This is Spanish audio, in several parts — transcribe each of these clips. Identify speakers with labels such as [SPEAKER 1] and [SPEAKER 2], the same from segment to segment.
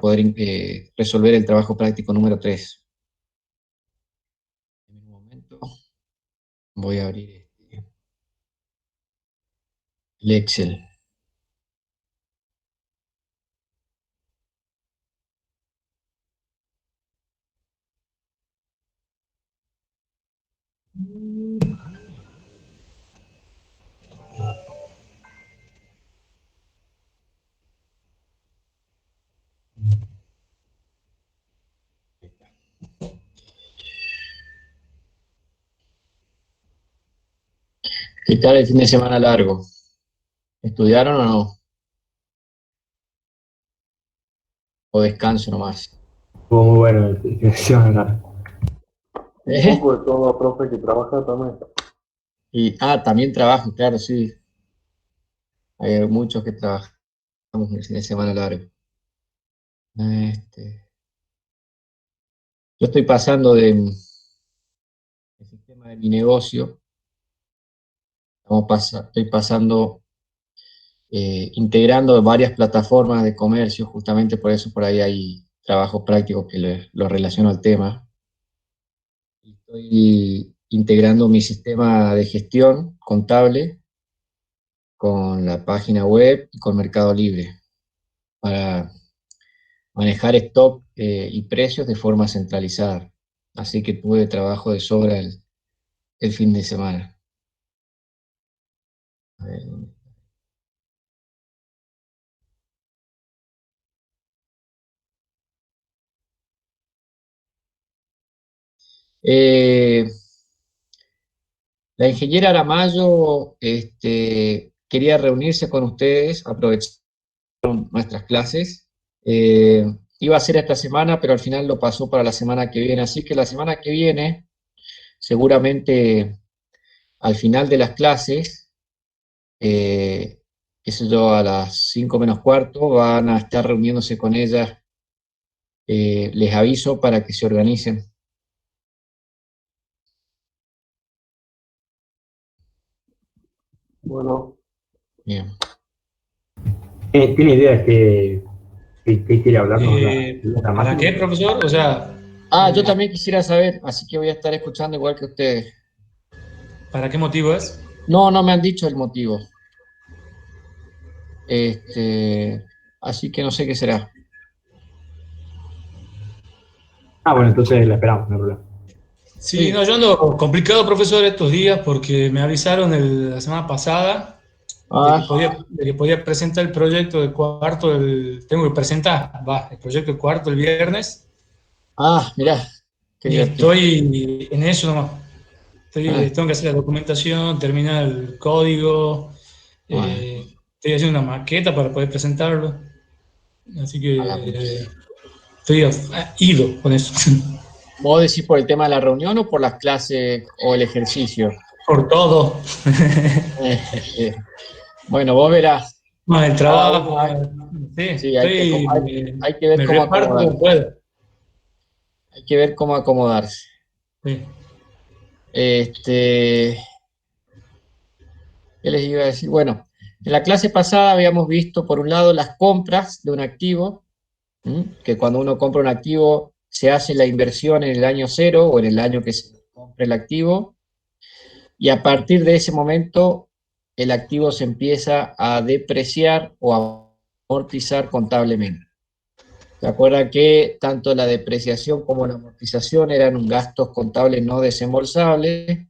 [SPEAKER 1] poder resolver el trabajo práctico número 3. En un momento voy a abrir el Excel. ¿Qué tal el fin de semana largo? ¿Estudiaron o no? ¿O descanso nomás?
[SPEAKER 2] Estuvo muy bueno el fin de semana.
[SPEAKER 3] Un
[SPEAKER 1] ¿Eh?
[SPEAKER 3] poco de todo, profe, que trabaja también.
[SPEAKER 1] También trabajo, claro, sí. Hay muchos que trabajamos el fin de semana largo. Este, yo estoy pasando del sistema de mi negocio, estoy pasando, integrando varias plataformas de comercio, justamente por eso por ahí hay trabajo práctico que lo relaciono al tema. Estoy integrando mi sistema de gestión contable con la página web y con Mercado Libre para manejar stock y precios de forma centralizada. Así que tuve trabajo de sobra el fin de semana. A ver. Eh, la ingeniera Aramayo quería reunirse con ustedes, aprovechar nuestras clases. Eh, Iba a ser esta semana, pero al final lo pasó para la semana que viene. Así que la semana que viene, seguramente al final de las clases, eh, qué sé yo, a las 5 menos cuarto, van a estar reuniéndose con ellas. Les aviso para que se organicen.
[SPEAKER 3] Bueno,
[SPEAKER 1] Bien.
[SPEAKER 2] ¿Tiene idea de qué quiere hablarnos la
[SPEAKER 4] ¿Para
[SPEAKER 2] máquina?
[SPEAKER 4] qué, profesor? O sea,
[SPEAKER 1] Yo
[SPEAKER 4] eh,
[SPEAKER 1] también quisiera saber, así que voy a estar escuchando igual que ustedes.
[SPEAKER 4] ¿para qué motivo es?
[SPEAKER 1] No, no me han dicho el motivo. Este, Así que no sé qué será.
[SPEAKER 2] Ah, bueno, entonces la esperamos, no hay problema.
[SPEAKER 4] Sí,
[SPEAKER 1] Sí.
[SPEAKER 4] no, yo ando complicado, profesor, estos días porque me avisaron la semana pasada
[SPEAKER 1] Ah,
[SPEAKER 4] de que podía presentar el proyecto de cuarto, tengo que presentar, el proyecto de cuarto el viernes
[SPEAKER 1] Mirá, qué
[SPEAKER 4] y
[SPEAKER 1] divertido.
[SPEAKER 4] estoy en eso nomás.
[SPEAKER 1] Ah,
[SPEAKER 4] Tengo que hacer la documentación, terminar el código,
[SPEAKER 1] bueno,
[SPEAKER 4] estoy haciendo una maqueta para poder presentarlo, así que
[SPEAKER 1] a la pucha.
[SPEAKER 4] estoy ido con eso.
[SPEAKER 1] ¿Vos decís por el tema de la reunión o por las clases o el ejercicio?
[SPEAKER 4] Por todo.
[SPEAKER 1] Bueno, vos verás.
[SPEAKER 4] Más el
[SPEAKER 1] Cada
[SPEAKER 4] trabajo,
[SPEAKER 1] uno
[SPEAKER 4] sí,
[SPEAKER 1] sí, hay que ver
[SPEAKER 4] me
[SPEAKER 1] cómo
[SPEAKER 4] reparto
[SPEAKER 1] acomodar.
[SPEAKER 4] como puedo.
[SPEAKER 1] Hay que ver cómo acomodarse.
[SPEAKER 4] Sí.
[SPEAKER 1] Este, ¿Qué les iba a decir? Bueno, en la clase pasada habíamos visto, por un lado, las compras de un activo, que cuando uno compra un activo se hace la inversión en el año cero o en el año que se compra el activo, y a partir de ese momento el activo se empieza a depreciar o a amortizar contablemente. ¿Se acuerda que tanto la depreciación como la amortización eran gastos contables no desembolsables,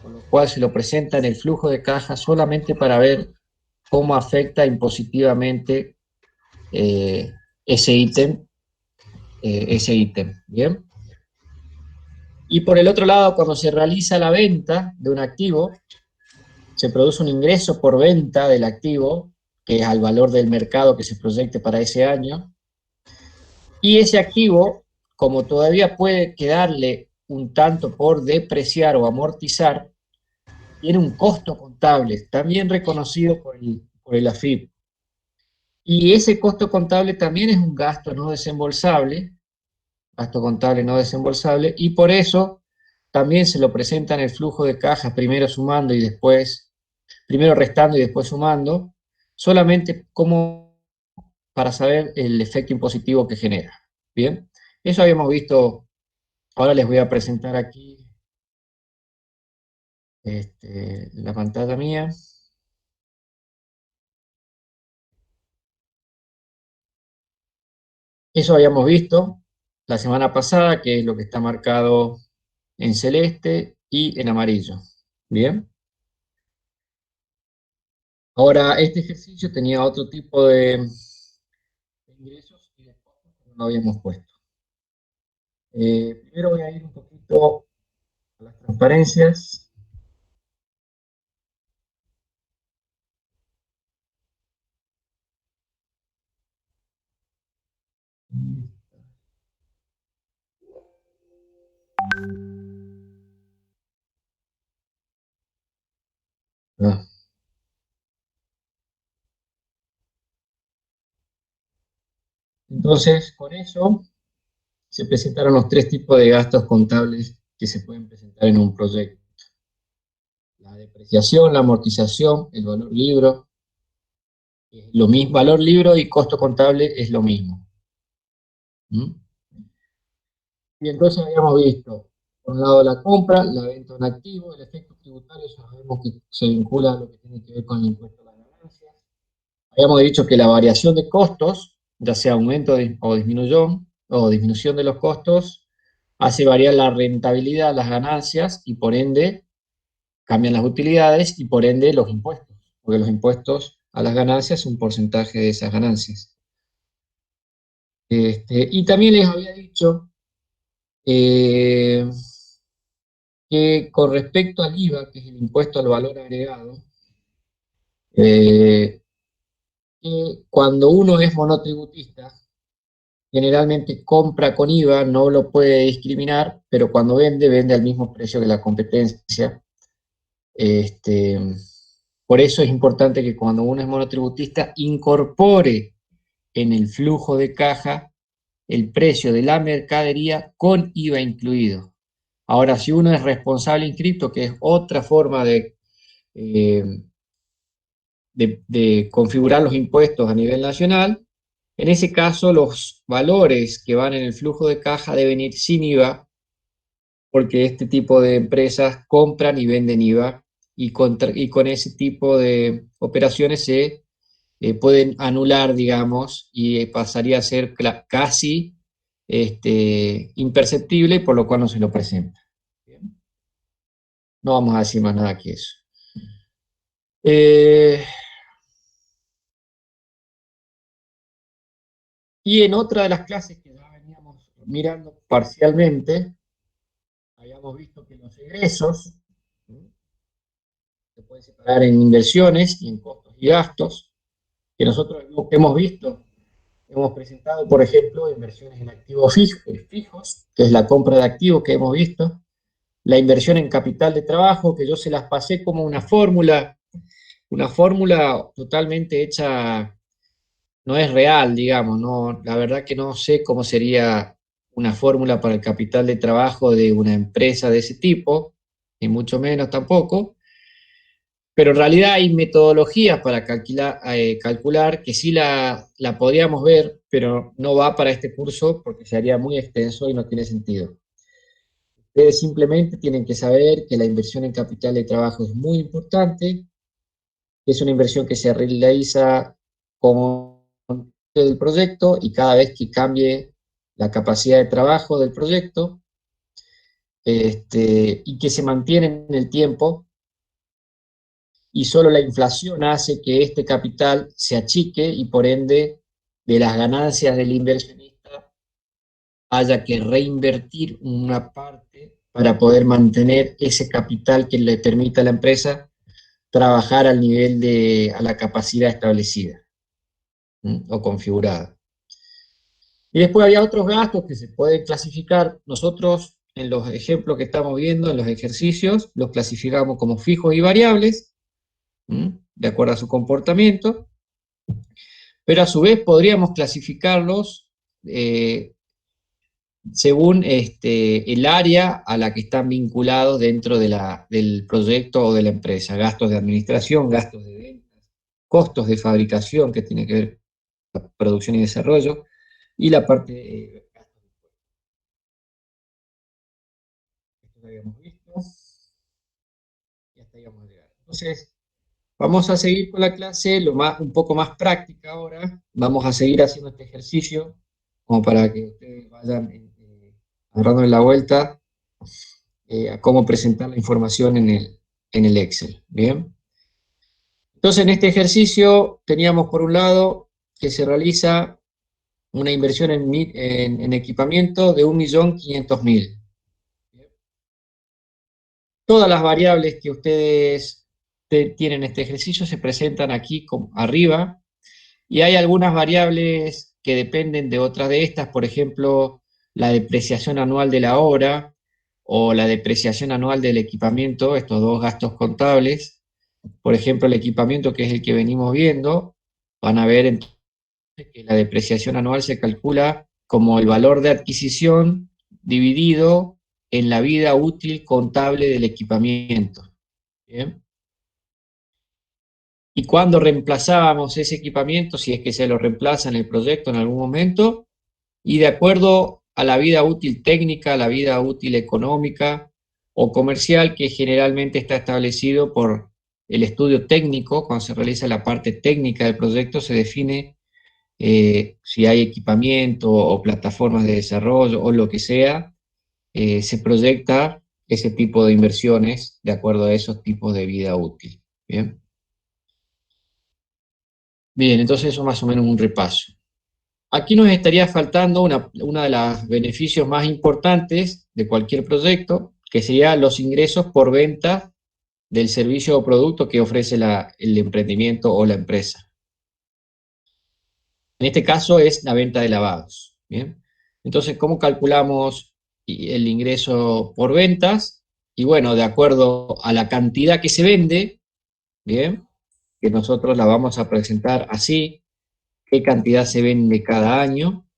[SPEAKER 1] con lo cual se lo presenta en el flujo de caja solamente para ver cómo afecta impositivamente eh, ese ítem, ¿bien? Y por el otro lado, cuando se realiza la venta de un activo, se produce un ingreso por venta del activo, que es al valor del mercado que se proyecte para ese año, y ese activo, como todavía puede quedarle un tanto por depreciar o amortizar, tiene un costo contable, también reconocido por el AFIP. Y ese costo contable también es un gasto contable no desembolsable, y por eso también se lo presenta en el flujo de caja, primero sumando y después, primero restando y después sumando, solamente como para saber el efecto impositivo que genera. Bien, eso habíamos visto. Ahora les voy a presentar aquí la pantalla mía. Eso habíamos visto la semana pasada, que es lo que está marcado en celeste y en amarillo. Bien. Ahora, este ejercicio tenía otro tipo de ingresos y de costos que no lo habíamos puesto. Primero voy a ir un poquito a las transparencias. Ah. Entonces, con eso se presentaron los tres tipos de gastos contables que se pueden presentar en un proyecto. La depreciación, la amortización, el valor libro. Lo mismo, valor libro y costo contable es lo mismo. ¿Mm? Y entonces habíamos visto, por un lado la compra, la venta de un activo, el efecto tributario, sabemos que se vincula a lo que tiene que ver con el impuesto a las ganancias. Habíamos dicho que la variación de costos, ya sea aumento o disminución de los costos, hace variar la rentabilidad, las ganancias, y por ende cambian las utilidades y por ende los impuestos, porque los impuestos a las ganancias son un porcentaje de esas ganancias. Y también les había dicho que con respecto al IVA, que es el impuesto al valor agregado, que cuando uno es monotributista, generalmente compra con IVA, no lo puede discriminar, pero cuando vende, vende al mismo precio que la competencia. Por eso es importante que cuando uno es monotributista incorpore en el flujo de caja el precio de la mercadería con IVA incluido. Ahora, si uno es responsable inscripto, que es otra forma eh, de configurar los impuestos a nivel nacional, en ese caso los valores que van en el flujo de caja deben ir sin IVA, porque este tipo de empresas compran y venden IVA, y con ese tipo de operaciones se pueden anular, digamos, y pasaría a ser casi imperceptible, por lo cual no se lo presenta. ¿Bien? No vamos a decir más nada que eso. Y en otra de las clases que ya veníamos mirando parcialmente, habíamos visto que los egresos, ¿sí?, se pueden separar en inversiones y en costos y gastos, que nosotros hemos visto, hemos presentado, por ejemplo, inversiones en activos fijos, que es la compra de activos que hemos visto, la inversión en capital de trabajo, que yo se las pasé como una fórmula totalmente hecha, no es real, digamos, no, la verdad que no sé cómo sería una fórmula para el capital de trabajo de una empresa de ese tipo, ni mucho menos tampoco, pero en realidad hay metodologías para calcular que sí la podríamos ver, pero no va para este curso porque se haría muy extenso y no tiene sentido. Ustedes simplemente tienen que saber que la inversión en capital de trabajo es muy importante, es una inversión que se realiza como del proyecto y cada vez que cambie la capacidad de trabajo del proyecto, y que se mantiene en el tiempo, y solo la inflación hace que este capital se achique y por ende de las ganancias del inversionista haya que reinvertir una parte para poder mantener ese capital que le permita a la empresa trabajar al nivel a la capacidad establecida, ¿sí?, o configurada. Y después había otros gastos que se pueden clasificar. Nosotros, en los ejemplos que estamos viendo, en los ejercicios, los clasificamos como fijos y variables, de acuerdo a su comportamiento, pero a su vez podríamos clasificarlos según el área a la que están vinculados dentro del proyecto o de la empresa. Gastos de administración, gastos de ventas, costos de fabricación, que tiene que ver producción y desarrollo, y la parte de gastos. Esto lo habíamos visto, y hasta ahí vamos a llegar. Entonces, vamos a seguir con la clase un poco más práctica ahora. Vamos a seguir haciendo este ejercicio, como para que ustedes vayan agarrando la vuelta a cómo presentar la información en el Excel. ¿Bien? Entonces, en este ejercicio teníamos por un lado que se realiza una inversión en equipamiento de 1.500.000. Todas las variables que ustedes tienen en este ejercicio se presentan aquí arriba, y hay algunas variables que dependen de otras de estas, por ejemplo, la depreciación anual de la obra o la depreciación anual del equipamiento, estos dos gastos contables. Por ejemplo, el equipamiento, que es el que venimos viendo, van a ver entonces que la depreciación anual se calcula como el valor de adquisición dividido en la vida útil contable del equipamiento. ¿Bien? Y cuando reemplazábamos ese equipamiento, si es que se lo reemplaza en el proyecto en algún momento, y de acuerdo a la vida útil técnica, la vida útil económica o comercial, que generalmente está establecido por el estudio técnico. Cuando se realiza la parte técnica del proyecto, se define si hay equipamiento o plataformas de desarrollo o lo que sea, se proyecta ese tipo de inversiones de acuerdo a esos tipos de vida útil. ¿Bien? Bien, entonces eso más o menos un repaso. Aquí nos estaría faltando una de los beneficios más importantes de cualquier proyecto, que sería los ingresos por venta del servicio o producto que ofrece el emprendimiento o la empresa. En este caso es la venta de lavados. ¿Bien? Entonces, ¿cómo calculamos el ingreso por ventas? Y bueno, de acuerdo a la cantidad que se vende, ¿bien?, que nosotros la vamos a presentar así, qué cantidad se vende cada año,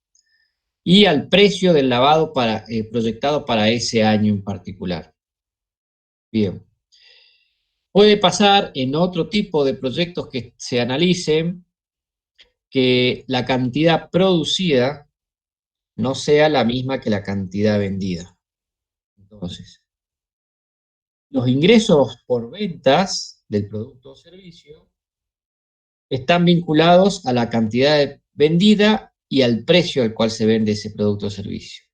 [SPEAKER 1] y al precio del lavado proyectado para ese año en particular. Bien. Puede pasar en otro tipo de proyectos que se analicen que la cantidad producida no sea la misma que la cantidad vendida. Entonces, los ingresos por ventas del producto o servicio están vinculados a la cantidad vendida y al precio al cual se vende ese producto o servicio.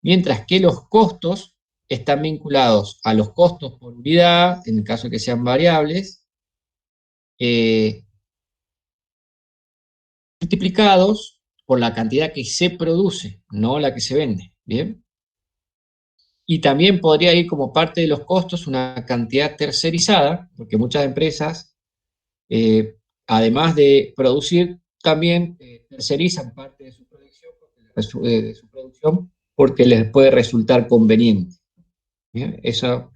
[SPEAKER 1] Mientras que los costos están vinculados a los costos por unidad, en el caso de que sean variables, multiplicados por la cantidad que se produce, no la que se vende. ¿Bien? Y también podría ir como parte de los costos una cantidad tercerizada, porque muchas empresas, además de producir, también tercerizan parte de su producción porque les puede resultar conveniente. ¿Bien? Eso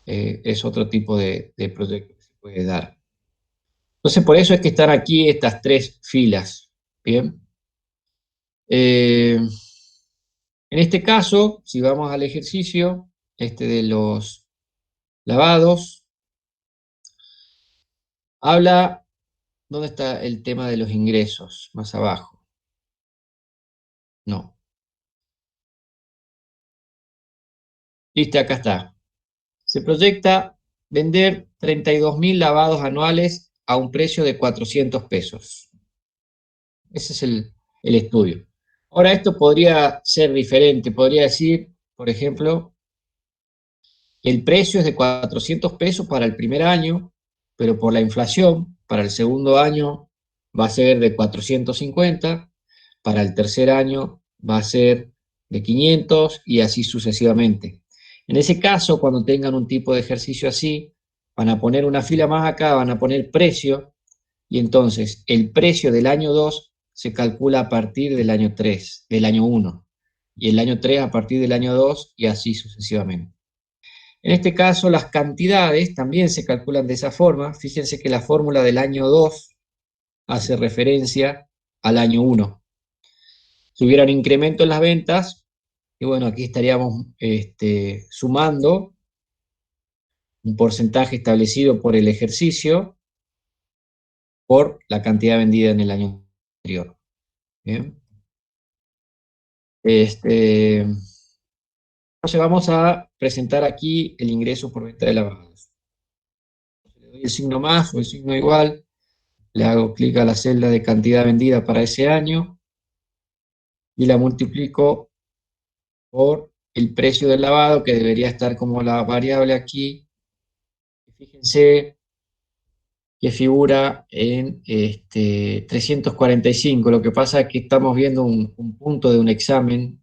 [SPEAKER 1] es otro tipo de proyecto que se puede dar. Entonces, por eso es que están aquí estas tres filas. ¿Bien? En este caso, si vamos al ejercicio de los lavados, habla, ¿dónde está el tema de los ingresos? Más abajo. No. Listo, acá está. Se proyecta vender 32.000 lavados anuales a un precio de 400 pesos. Ese es el estudio. Ahora, esto podría ser diferente. Podría decir, por ejemplo, el precio es de 400 pesos para el primer año, pero por la inflación, para el segundo año va a ser de 450, para el tercer año va a ser de 500 y así sucesivamente. En ese caso, cuando tengan un tipo de ejercicio así, van a poner una fila más acá, van a poner precio, y entonces el precio del año 2 se calcula a partir del año 3, del año 1, y el año 3 a partir del año 2 y así sucesivamente. En este caso, las cantidades también se calculan de esa forma. Fíjense que la fórmula del año 2 hace referencia al año 1. Si hubiera un incremento en las ventas, y bueno, aquí estaríamos sumando un porcentaje establecido por el ejercicio por la cantidad vendida en el año anterior. Bien. Entonces vamos a presentar aquí el ingreso por venta de lavados. Le doy el signo más o el signo igual, le hago clic a la celda de cantidad vendida para ese año y la multiplico por el precio del lavado, que debería estar como la variable aquí. Fíjense que figura en 345. Lo que pasa es que estamos viendo un punto de un examen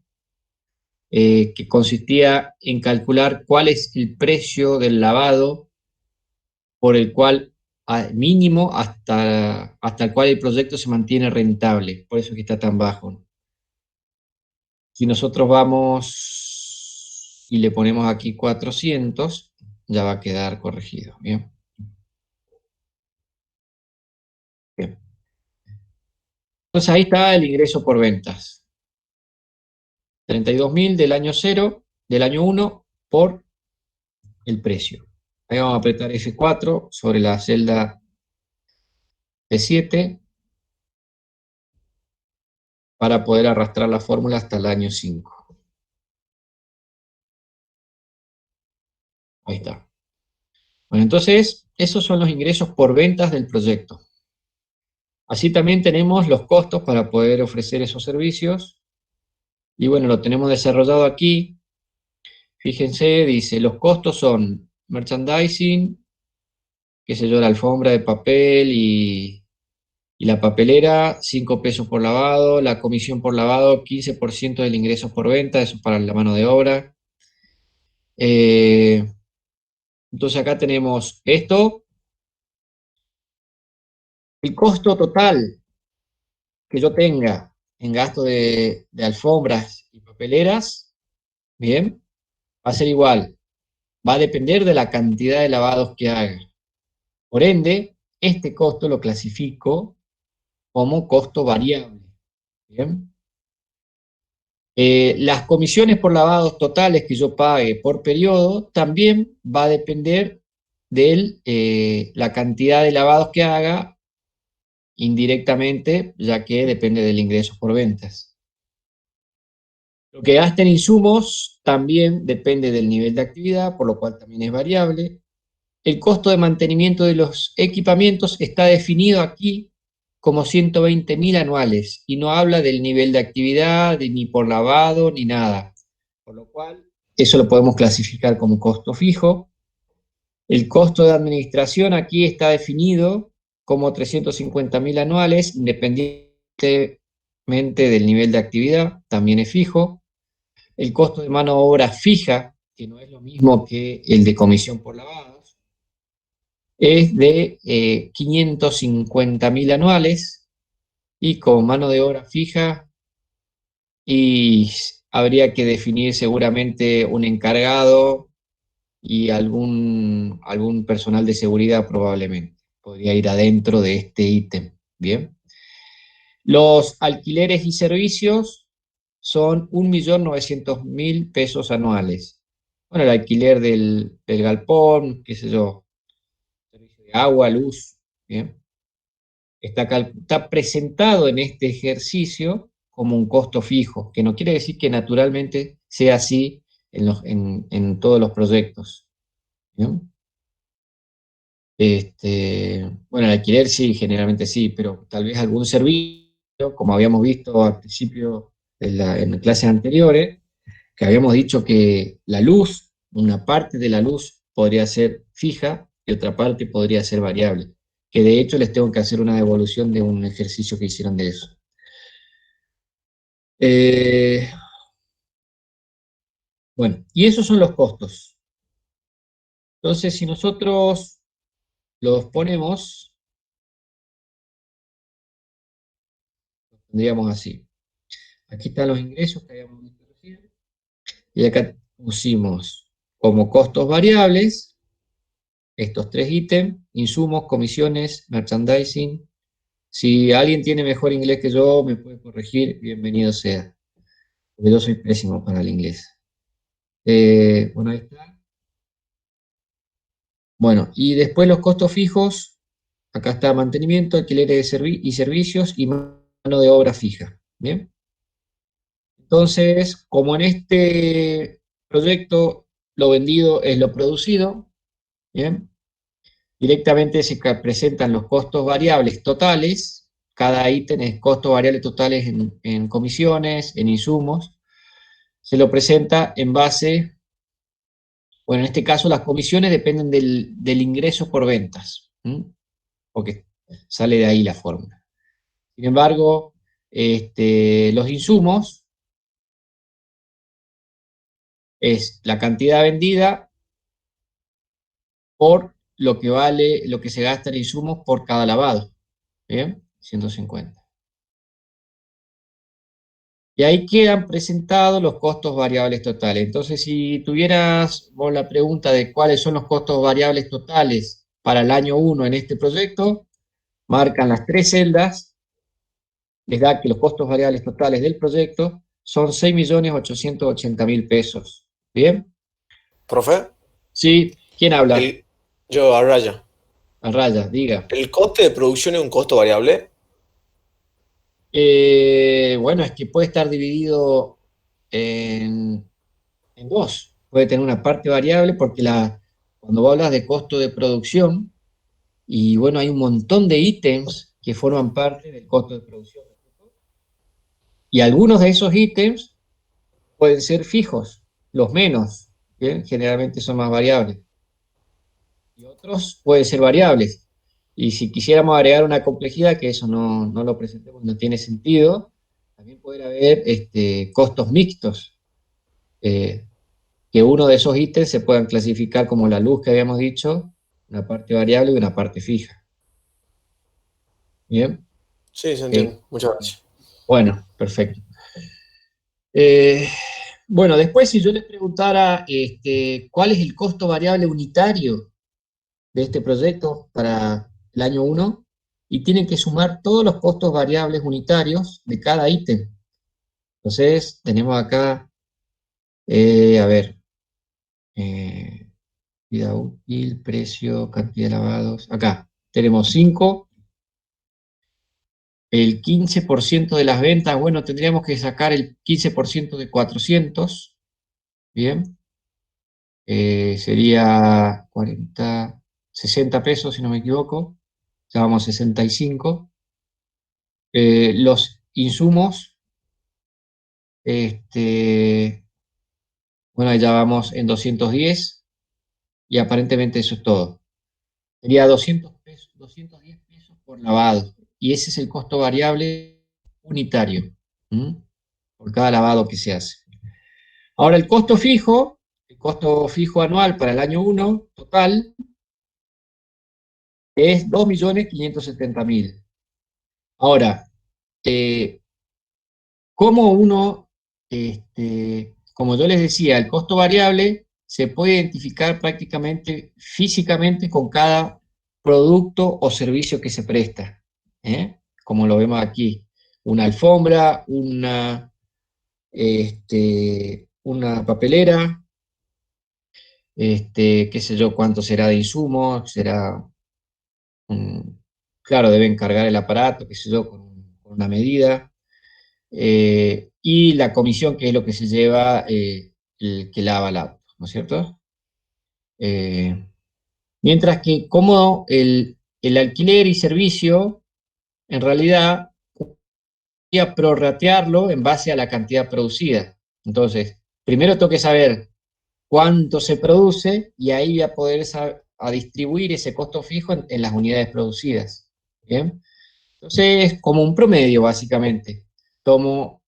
[SPEAKER 1] que consistía en calcular cuál es el precio del lavado por el cual mínimo hasta el cual el proyecto se mantiene rentable. Por eso es que está tan bajo. Si nosotros vamos y le ponemos aquí 400, ya va a quedar corregido. Bien. Bien. Entonces ahí está el ingreso por ventas. 32.000 del año 0, del año 1, por el precio. Ahí vamos a apretar F4 sobre la celda P7 para poder arrastrar la fórmula hasta el año 5. Ahí está. Bueno, entonces, esos son los ingresos por ventas del proyecto. Así también tenemos los costos para poder ofrecer esos servicios. Y bueno, lo tenemos desarrollado aquí. Fíjense, dice, los costos son merchandising, qué sé yo, la alfombra de papel y la papelera, 5 pesos por lavado, la comisión por lavado, 15% del ingreso por venta, eso para la mano de obra. Entonces acá tenemos esto. El costo total que yo tenga en gasto de alfombras y papeleras, bien, va a ser igual. Va a depender de la cantidad de lavados que haga. Por ende, este costo lo clasifico como costo variable. Bien. Las comisiones por lavados totales que yo pague por periodo también va a depender de la cantidad de lavados que haga indirectamente, ya que depende del ingreso por ventas. Lo que gaste en insumos también depende del nivel de actividad, por lo cual también es variable. El costo de mantenimiento de los equipamientos está definido aquí como 120.000 anuales y no habla del nivel de actividad, ni por lavado, ni nada. Por lo cual, eso lo podemos clasificar como costo fijo. El costo de administración aquí está definido como 350.000 anuales, independientemente del nivel de actividad, también es fijo. El costo de mano de obra fija, que no es lo mismo que el de comisión por lavados, es de 550.000 anuales, y con mano de obra fija y habría que definir seguramente un encargado y algún personal de seguridad probablemente. Podría ir adentro de este ítem. Bien. Los alquileres y servicios son 1.900.000 pesos anuales. Bueno, el alquiler del galpón, qué sé yo, servicio de agua, luz, ¿bien? Está presentado en este ejercicio como un costo fijo, que no quiere decir que naturalmente sea así en todos los proyectos. ¿Bien? Bueno, el alquiler sí, generalmente sí, pero tal vez algún servicio, como habíamos visto al principio en clases anteriores, que habíamos dicho que la luz, una parte de la luz podría ser fija y otra parte podría ser variable, que de hecho les tengo que hacer una devolución de un ejercicio que hicieron de eso. Bueno, y esos son los costos. Entonces, si nosotros los ponemos, los tendríamos así. Aquí están los ingresos que habíamos visto recién, y acá pusimos como costos variables estos 3 ítems: insumos, comisiones, merchandising. Si alguien tiene mejor inglés que yo, me puede corregir, bienvenido sea, porque yo soy pésimo para el inglés. Bueno, ahí está. Bueno, y después los costos fijos, acá está mantenimiento, alquileres y servicios y mano de obra fija. ¿Bien? Entonces, como en este proyecto lo vendido es lo producido, ¿bien? Directamente se presentan los costos variables totales, cada ítem es costos variables totales en comisiones, en insumos, se lo presenta en base, bueno, en este caso las comisiones dependen del ingreso por ventas, porque sale de ahí la fórmula. Sin embargo, los insumos es la cantidad vendida por lo que vale, lo que se gasta en insumos por cada lavado. ¿Bien? 150. Y ahí quedan presentados los costos variables totales. Entonces, si tuvieras vos la pregunta de cuáles son los costos variables totales para el año 1 en este proyecto, marcan las 3 celdas, les da que los costos variables totales del proyecto son 6.880.000 pesos. ¿Bien?
[SPEAKER 5] Profe,
[SPEAKER 1] Sí, ¿quién habla?
[SPEAKER 5] yo a Raya.
[SPEAKER 1] A raya, diga.
[SPEAKER 5] ¿El coste de producción es un costo variable?
[SPEAKER 1] Bueno, es que puede estar dividido en, en dos. Puede tener una parte variable porque cuando vos hablas de costo de producción, y bueno, hay un montón de ítems que forman parte del costo de producción. Y algunos de esos ítems pueden ser fijos, los menos, ¿bien? Generalmente son más variables. Y otros pueden ser variables. Y si quisiéramos agregar una complejidad, que eso no lo presentemos, no tiene sentido, también puede haber costos mixtos, que uno de esos ítems se puedan clasificar como la luz que habíamos dicho, una parte variable y una parte fija. ¿Bien?
[SPEAKER 5] Sí, se entiende. Muchas gracias.
[SPEAKER 1] Bueno, perfecto. Eh, bueno, después si yo les preguntara cuál es el costo variable unitario de este proyecto para el año 1, y tienen que sumar todos los costos variables unitarios de cada ítem. Entonces, tenemos acá, a ver, vida útil, precio, cantidad de lavados. Acá tenemos 5, el 15% de las ventas, bueno, tendríamos que sacar el 15% de 400, ¿bien? Sería 40, 60 pesos, si no me equivoco. Ya vamos a 65. Los insumos, bueno, ya vamos en 210 y aparentemente eso es todo. Sería 200 pesos, 210 pesos por lavado. Y ese es el costo variable unitario, ¿m? Por cada lavado que se hace. Ahora, el costo fijo anual para el año 1 total es 2.570.000. Ahora, ¿cómo uno, como yo les decía, el costo variable se puede identificar prácticamente físicamente con cada producto o servicio que se presta? Como lo vemos aquí, una alfombra, una papelera, qué sé yo, cuánto será de insumos, será, mm, claro, deben cargar el aparato, qué sé yo, con una medida. Y la comisión, que es lo que se lleva el que lava el auto, ¿no es cierto? Eh, Mientras que como el alquiler y servicio, en realidad, voy a prorratearlo en base a la cantidad producida. Entonces, primero tengo que saber cuánto se produce y ahí voy a poder a distribuir ese costo fijo en las unidades producidas. ¿Bien? Entonces, es como un promedio, básicamente. Tomo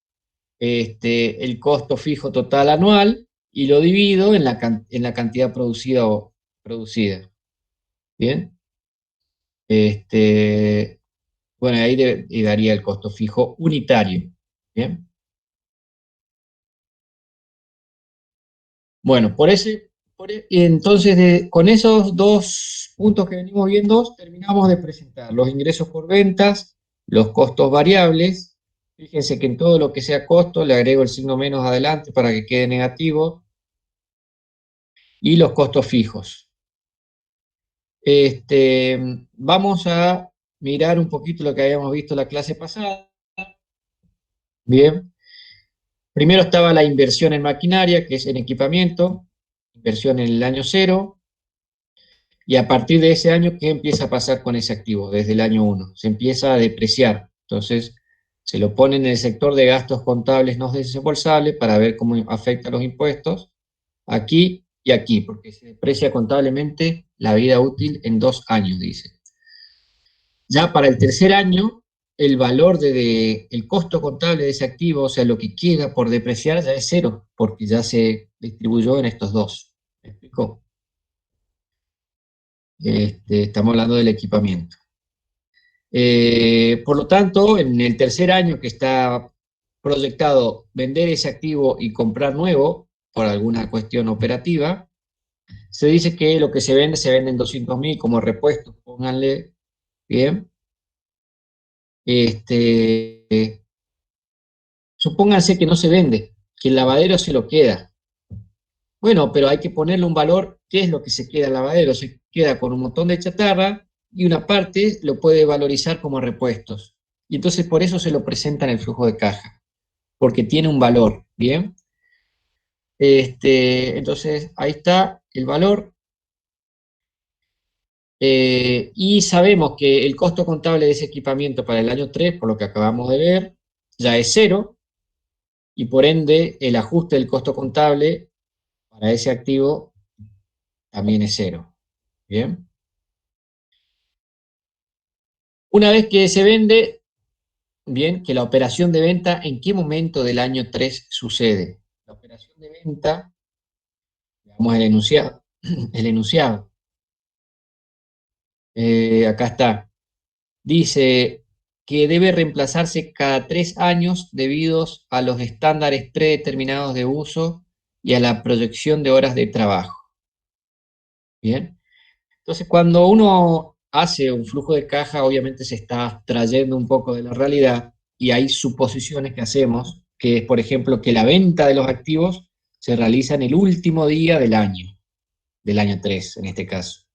[SPEAKER 1] el costo fijo total anual y lo divido en la cantidad producida o producida. ¿Bien? Bueno, ahí y daría el costo fijo unitario. ¿Bien? Bueno, entonces con esos dos puntos que venimos viendo, terminamos de presentar los ingresos por ventas, los costos variables. Fíjense que en todo lo que sea costo le agrego el signo menos adelante para que quede negativo, y los costos fijos. Vamos a mirar un poquito lo que habíamos visto la clase pasada, Bien. Primero estaba la inversión en maquinaria, que es en equipamiento, inversión en el año cero, y a partir de ese año, ¿qué empieza a pasar con ese activo? Desde el año 1, se empieza a depreciar. Entonces, se lo pone en el sector de gastos contables no desembolsables para ver cómo afecta los impuestos, aquí y aquí, porque se deprecia contablemente la vida útil en 2 años, dice. Ya para el tercer año, el valor el costo contable de ese activo, o sea, lo que queda por depreciar, ya es cero, porque ya se distribuyó en estos dos. ¿Me explico? Estamos hablando del equipamiento. Por lo tanto, en el tercer año que está proyectado vender ese activo y comprar nuevo, por alguna cuestión operativa, se dice que lo que se vende en 200.000 como repuestos, pónganle bien. Supónganse que no se vende, que el lavadero se lo queda. Bueno, pero hay que ponerle un valor, ¿qué es lo que se queda el lavadero? Se queda con un montón de chatarra y una parte lo puede valorizar como repuestos. Y entonces por eso se lo presenta en el flujo de caja, porque tiene un valor, ¿bien? Entonces ahí está el valor. Y sabemos que el costo contable de ese equipamiento para el año 3, por lo que acabamos de ver, ya es cero, y por ende el ajuste del costo contable para ese activo también es cero. Bien. Una vez que se vende, bien, que la operación de venta, ¿en qué momento del año 3 sucede? La operación de venta, veamos el enunciado. El enunciado. Acá está. Dice que debe reemplazarse cada 3 años debido a los estándares predeterminados de uso y a la proyección de horas de trabajo. Bien. Entonces, cuando uno hace un flujo de caja, obviamente se está trayendo un poco de la realidad y hay suposiciones que hacemos, que es, por ejemplo, que la venta de los activos se realiza en el último día del año 3 en este caso.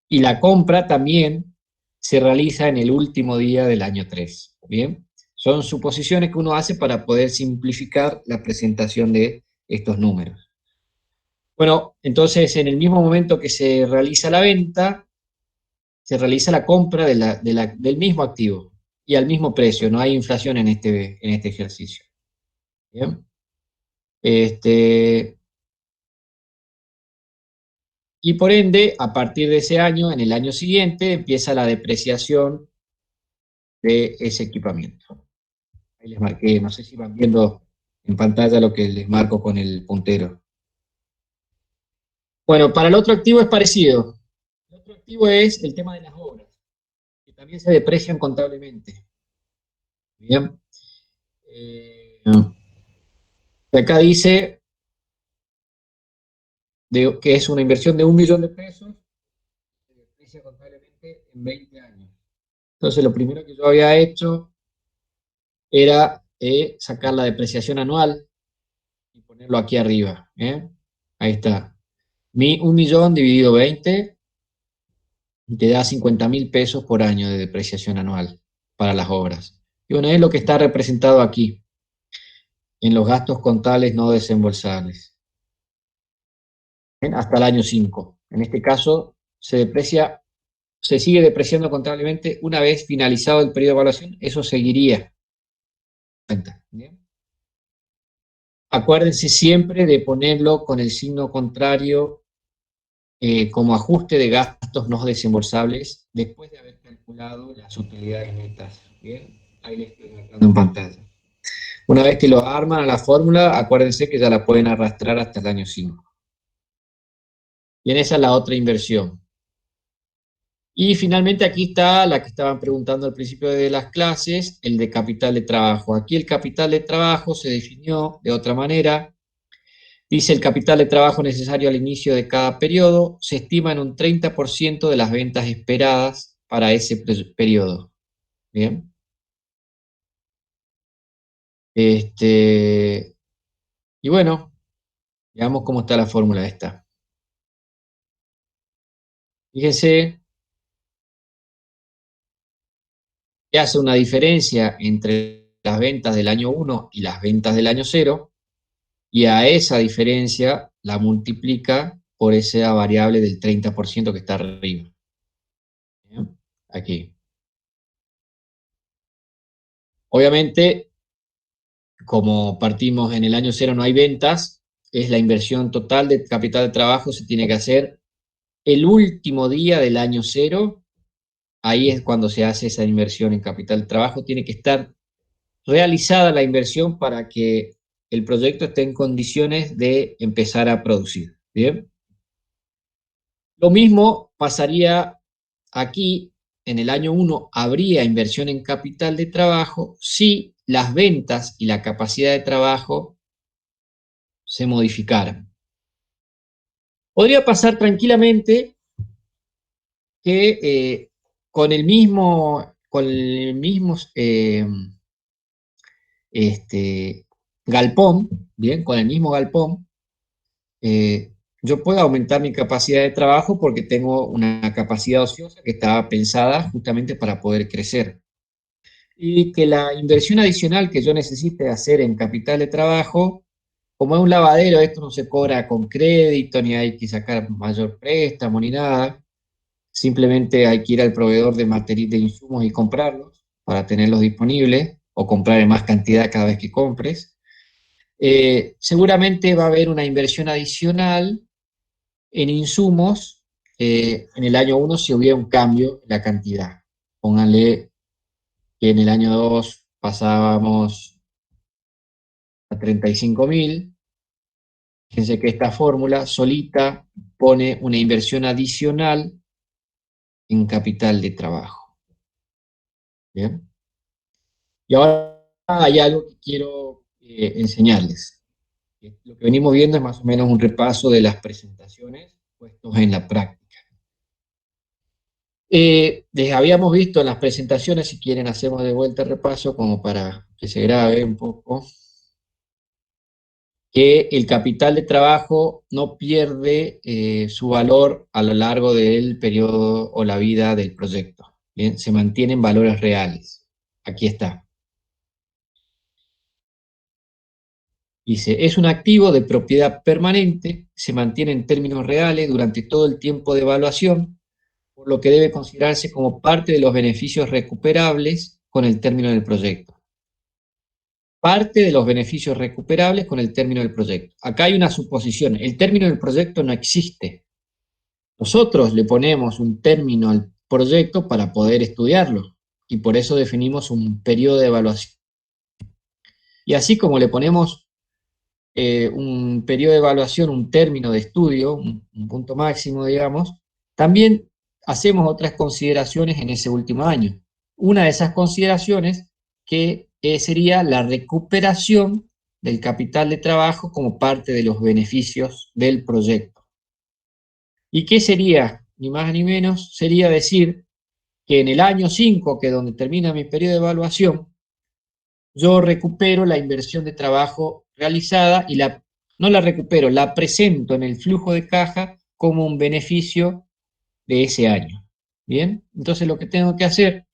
[SPEAKER 1] Y la compra también se realiza en el último día del año 3. ¿Bien? Son suposiciones que uno hace para poder simplificar la presentación de estos números. Bueno, entonces en el mismo momento que se realiza la venta, se realiza la compra del mismo activo y al mismo precio, no hay inflación en este ejercicio. ¿Bien? Y por ende, a partir de ese año, en el año siguiente, empieza la depreciación de ese equipamiento. Ahí les marqué, no sé si van viendo en pantalla lo que les marco con el puntero. Bueno, para el otro activo es parecido. El otro activo es el tema de las obras, que también se deprecian contablemente. Bien. Acá dice que es una inversión de 1.000.000 de pesos, se deprecia contablemente en 20 años. Entonces, lo primero que yo había hecho era sacar la depreciación anual y ponerlo aquí arriba. Ahí está. 1.000.000 dividido 20 y te da 50.000 pesos por año de depreciación anual para las obras. Y bueno, es lo que está representado aquí, en los gastos contables no desembolsables. Hasta el año 5. En este caso, se sigue depreciando contablemente una vez finalizado el periodo de evaluación, eso seguiría. ¿Bien? Acuérdense siempre de ponerlo con el signo contrario como ajuste de gastos no desembolsables después de haber calculado las utilidades netas. ¿Bien? Ahí les estoy marcando en pantalla. Una vez que lo arman a la fórmula, acuérdense que ya la pueden arrastrar hasta el año 5. Bien, esa es la otra inversión. Y finalmente aquí está la que estaban preguntando al principio de las clases, el de capital de trabajo. Aquí el capital de trabajo se definió de otra manera. Dice el capital de trabajo necesario al inicio de cada periodo se estima en un 30% de las ventas esperadas para ese periodo. Bien. Y bueno, veamos cómo está la fórmula esta. Fíjense que hace una diferencia entre las ventas del año 1 y las ventas del año 0, y a esa diferencia la multiplica por esa variable del 30% que está arriba. ¿Bien? Aquí. Obviamente, como partimos en el año 0 no hay ventas, es la inversión total de capital de trabajo, se tiene que hacer el último día del año 0, ahí es cuando se hace esa inversión en capital de trabajo, tiene que estar realizada la inversión para que el proyecto esté en condiciones de empezar a producir. ¿Bien? Lo mismo pasaría aquí, en el año 1 habría inversión en capital de trabajo si las ventas y la capacidad de trabajo se modificaran. Podría pasar tranquilamente que con el mismo galpón, bien, con el mismo galpón, yo puedo aumentar mi capacidad de trabajo porque tengo una capacidad ociosa que estaba pensada justamente para poder crecer. Y que la inversión adicional que yo necesite hacer en capital de trabajo, como es un lavadero, esto no se cobra con crédito, ni hay que sacar mayor préstamo, ni nada. Simplemente hay que ir al proveedor de materiales de insumos y comprarlos para tenerlos disponibles o comprar en más cantidad cada vez que compres. Seguramente va a haber una inversión adicional en insumos en el año 1 si hubiera un cambio en la cantidad. Pónganle que en el año 2 pasábamos a 35.000. Fíjense que esta fórmula solita pone una inversión adicional en capital de trabajo. ¿Bien? Y ahora hay algo que quiero enseñarles. Lo que venimos viendo es más o menos un repaso de las presentaciones puestos en la práctica. Les habíamos visto en las presentaciones, si quieren hacemos de vuelta el repaso como para que se grabe un poco, que el capital de trabajo no pierde su valor a lo largo del periodo o la vida del proyecto. ¿Bien? Se mantienen valores reales. Aquí está. Dice, es un activo de propiedad permanente, se mantiene en términos reales durante todo el tiempo de evaluación, por lo que debe considerarse como parte de los beneficios recuperables con el término del proyecto. Parte de los beneficios recuperables con el término del proyecto. Acá hay una suposición, el término del proyecto no existe. Nosotros le ponemos un término al proyecto para poder estudiarlo, y por eso definimos un periodo de evaluación. Y así como le ponemos un periodo de evaluación, un término de estudio, un punto máximo, digamos, también hacemos otras consideraciones en ese último año. Una de esas consideraciones que sería la recuperación del capital de trabajo como parte de los beneficios del proyecto. ¿Y qué sería? Ni más ni menos, sería decir que en el año 5, que es donde termina mi periodo de evaluación, yo recupero la inversión de trabajo realizada y no la recupero, la presento en el flujo de caja como un beneficio de ese año. ¿Bien? Entonces lo que tengo que hacer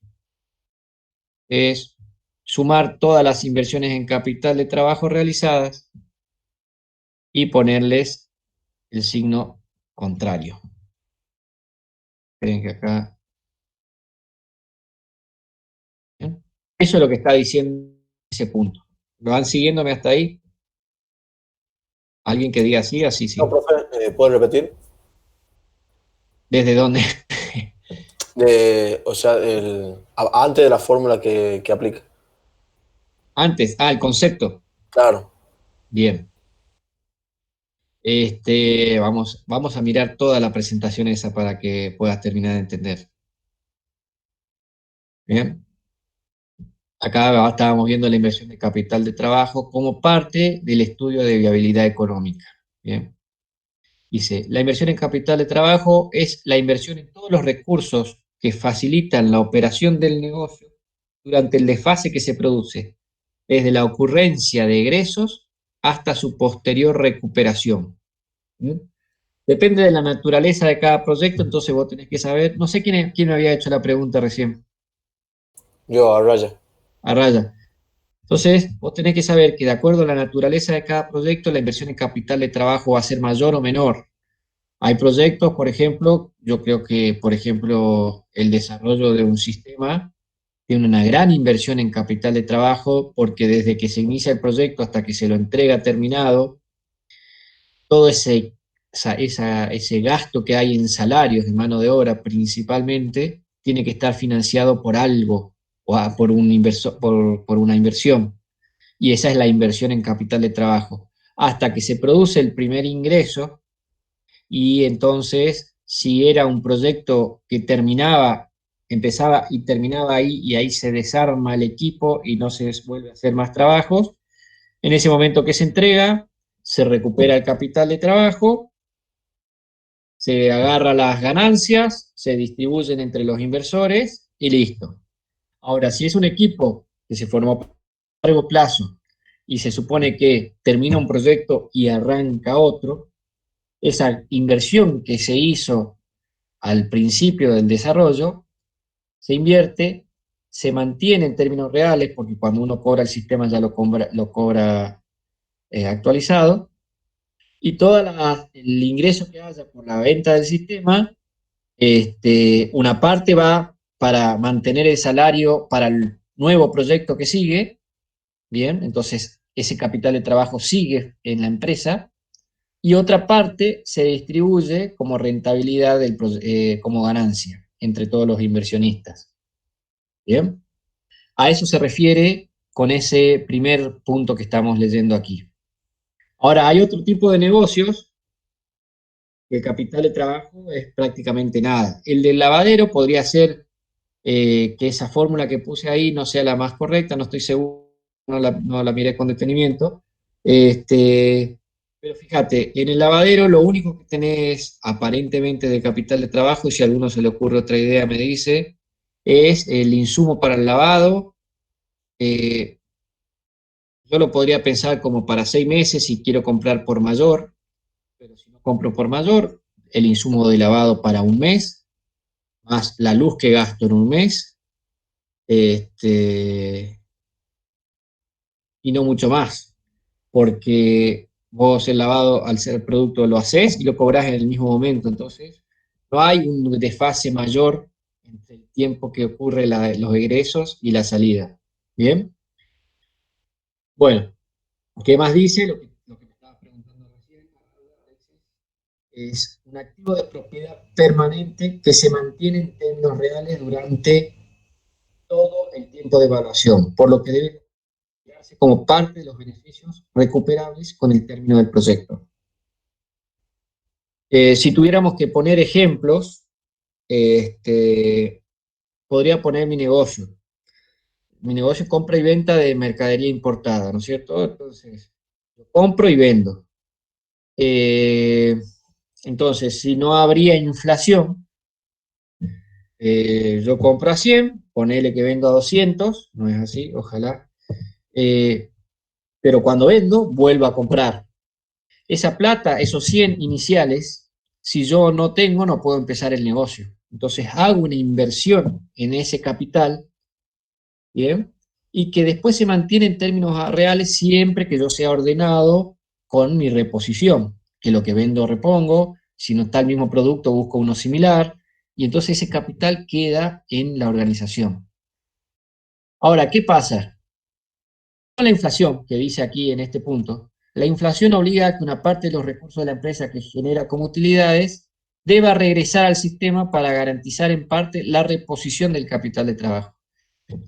[SPEAKER 1] es sumar todas las inversiones en capital de trabajo realizadas y ponerles el signo contrario. Esperen que acá... ¿Bien? Eso es lo que está diciendo ese punto. ¿Me van siguiéndome hasta ahí? ¿Alguien que diga sí? Así sí.
[SPEAKER 5] No, profe, ¿puedes repetir?
[SPEAKER 1] ¿Desde dónde?
[SPEAKER 5] O sea, antes de la fórmula que aplica.
[SPEAKER 1] Antes, el concepto.
[SPEAKER 5] Claro.
[SPEAKER 1] Bien. Vamos a mirar toda la presentación esa para que puedas terminar de entender. Bien. Acá estábamos viendo la inversión de capital de trabajo como parte del estudio de viabilidad económica. Bien. Dice, la inversión en capital de trabajo es la inversión en todos los recursos que facilitan la operación del negocio durante el desfase que se produce, desde la ocurrencia de egresos hasta su posterior recuperación. ¿Mm? Depende de la naturaleza de cada proyecto, entonces vos tenés que saber, no sé quién me había hecho la pregunta recién,
[SPEAKER 5] Yo, a raya.
[SPEAKER 1] a raya. Entonces, vos tenés que saber que de acuerdo a la naturaleza de cada proyecto, la inversión en capital de trabajo va a ser mayor o menor. Hay proyectos, por ejemplo, yo creo que, por ejemplo, el desarrollo de un sistema tiene una gran inversión en capital de trabajo porque desde que se inicia el proyecto hasta que se lo entrega terminado, todo ese gasto que hay en salarios de mano de obra principalmente tiene que estar financiado por algo o por un inversor, por una inversión. Y esa es la inversión en capital de trabajo. Hasta que se produce el primer ingreso y entonces si era un proyecto que empezaba y terminaba ahí y ahí se desarma el equipo y no se vuelve a hacer más trabajos, en ese momento que se entrega, se recupera el capital de trabajo, se agarra las ganancias, se distribuyen entre los inversores y listo. Ahora, si es un equipo que se formó a largo plazo y se supone que termina un proyecto y arranca otro, esa inversión que se hizo al principio del desarrollo se invierte, se mantiene en términos reales, porque cuando uno cobra el sistema ya lo cobra actualizado, y todo el ingreso que haya por la venta del sistema, una parte va para mantener el salario para el nuevo proyecto que sigue, bien, entonces ese capital de trabajo sigue en la empresa, y otra parte se distribuye como rentabilidad, como ganancia entre todos los inversionistas, bien. A eso se refiere con ese primer punto que estamos leyendo aquí. Ahora, hay otro tipo de negocios que el capital de trabajo es prácticamente nada. El del lavadero podría ser que esa fórmula que puse ahí no sea la más correcta, no estoy seguro, no la miré con detenimiento. Pero fíjate, en el lavadero lo único que tenés aparentemente de capital de trabajo, y si a alguno se le ocurre otra idea me dice, es el insumo para el lavado. Eh, yo lo podría pensar como para 6 meses si quiero comprar por mayor, pero si no compro por mayor, el insumo de lavado para un mes, más la luz que gasto en un mes, y no mucho más, porque vos el lavado al ser producto lo haces y lo cobrás en el mismo momento, entonces no hay un desfase mayor entre el tiempo que ocurre los egresos y la salida. ¿Bien? Bueno, ¿qué más dice? Lo que me estabas preguntando recién, es un activo de propiedad permanente que se mantiene en términos reales durante todo el tiempo de evaluación, por lo que debe considerarse como parte de los beneficios recuperables con el término del proyecto. Si tuviéramos que poner ejemplos, podría poner mi negocio. Mi negocio es compra y venta de mercadería importada, ¿no es cierto? Entonces, yo compro y vendo. Entonces, si no habría inflación, yo compro a 100, ponele que vendo a 200, no es así, ojalá, pero cuando vendo, vuelvo a comprar. Esa plata, esos 100 iniciales, si yo no tengo, no puedo empezar el negocio. Entonces hago una inversión en ese capital, ¿bien? Y que después se mantiene en términos reales siempre que yo sea ordenado con mi reposición, que lo que vendo repongo, si no está el mismo producto busco uno similar, y entonces ese capital queda en la organización. Ahora, ¿qué pasa? Con la inflación, que dice aquí en este punto, la inflación obliga a que una parte de los recursos de la empresa que genera como utilidades deba regresar al sistema para garantizar en parte la reposición del capital de trabajo.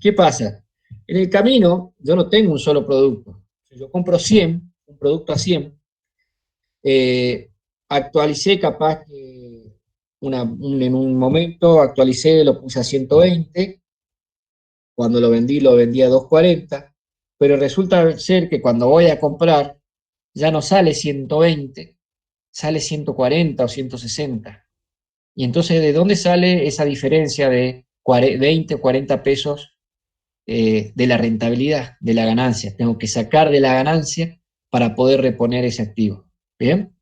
[SPEAKER 1] ¿Qué pasa? En el camino yo no tengo un solo producto. Si yo compro 100, un producto a 100, actualicé capaz que en un momento actualicé, lo puse a 120, cuando lo vendí a 240, pero resulta ser que cuando voy a comprar ya no sale 120, sale 140 o 160. Y entonces, ¿de dónde sale esa diferencia de 20 o 40 pesos de la rentabilidad, de la ganancia? Tengo que sacar de la ganancia para poder reponer ese activo. ¿Bien?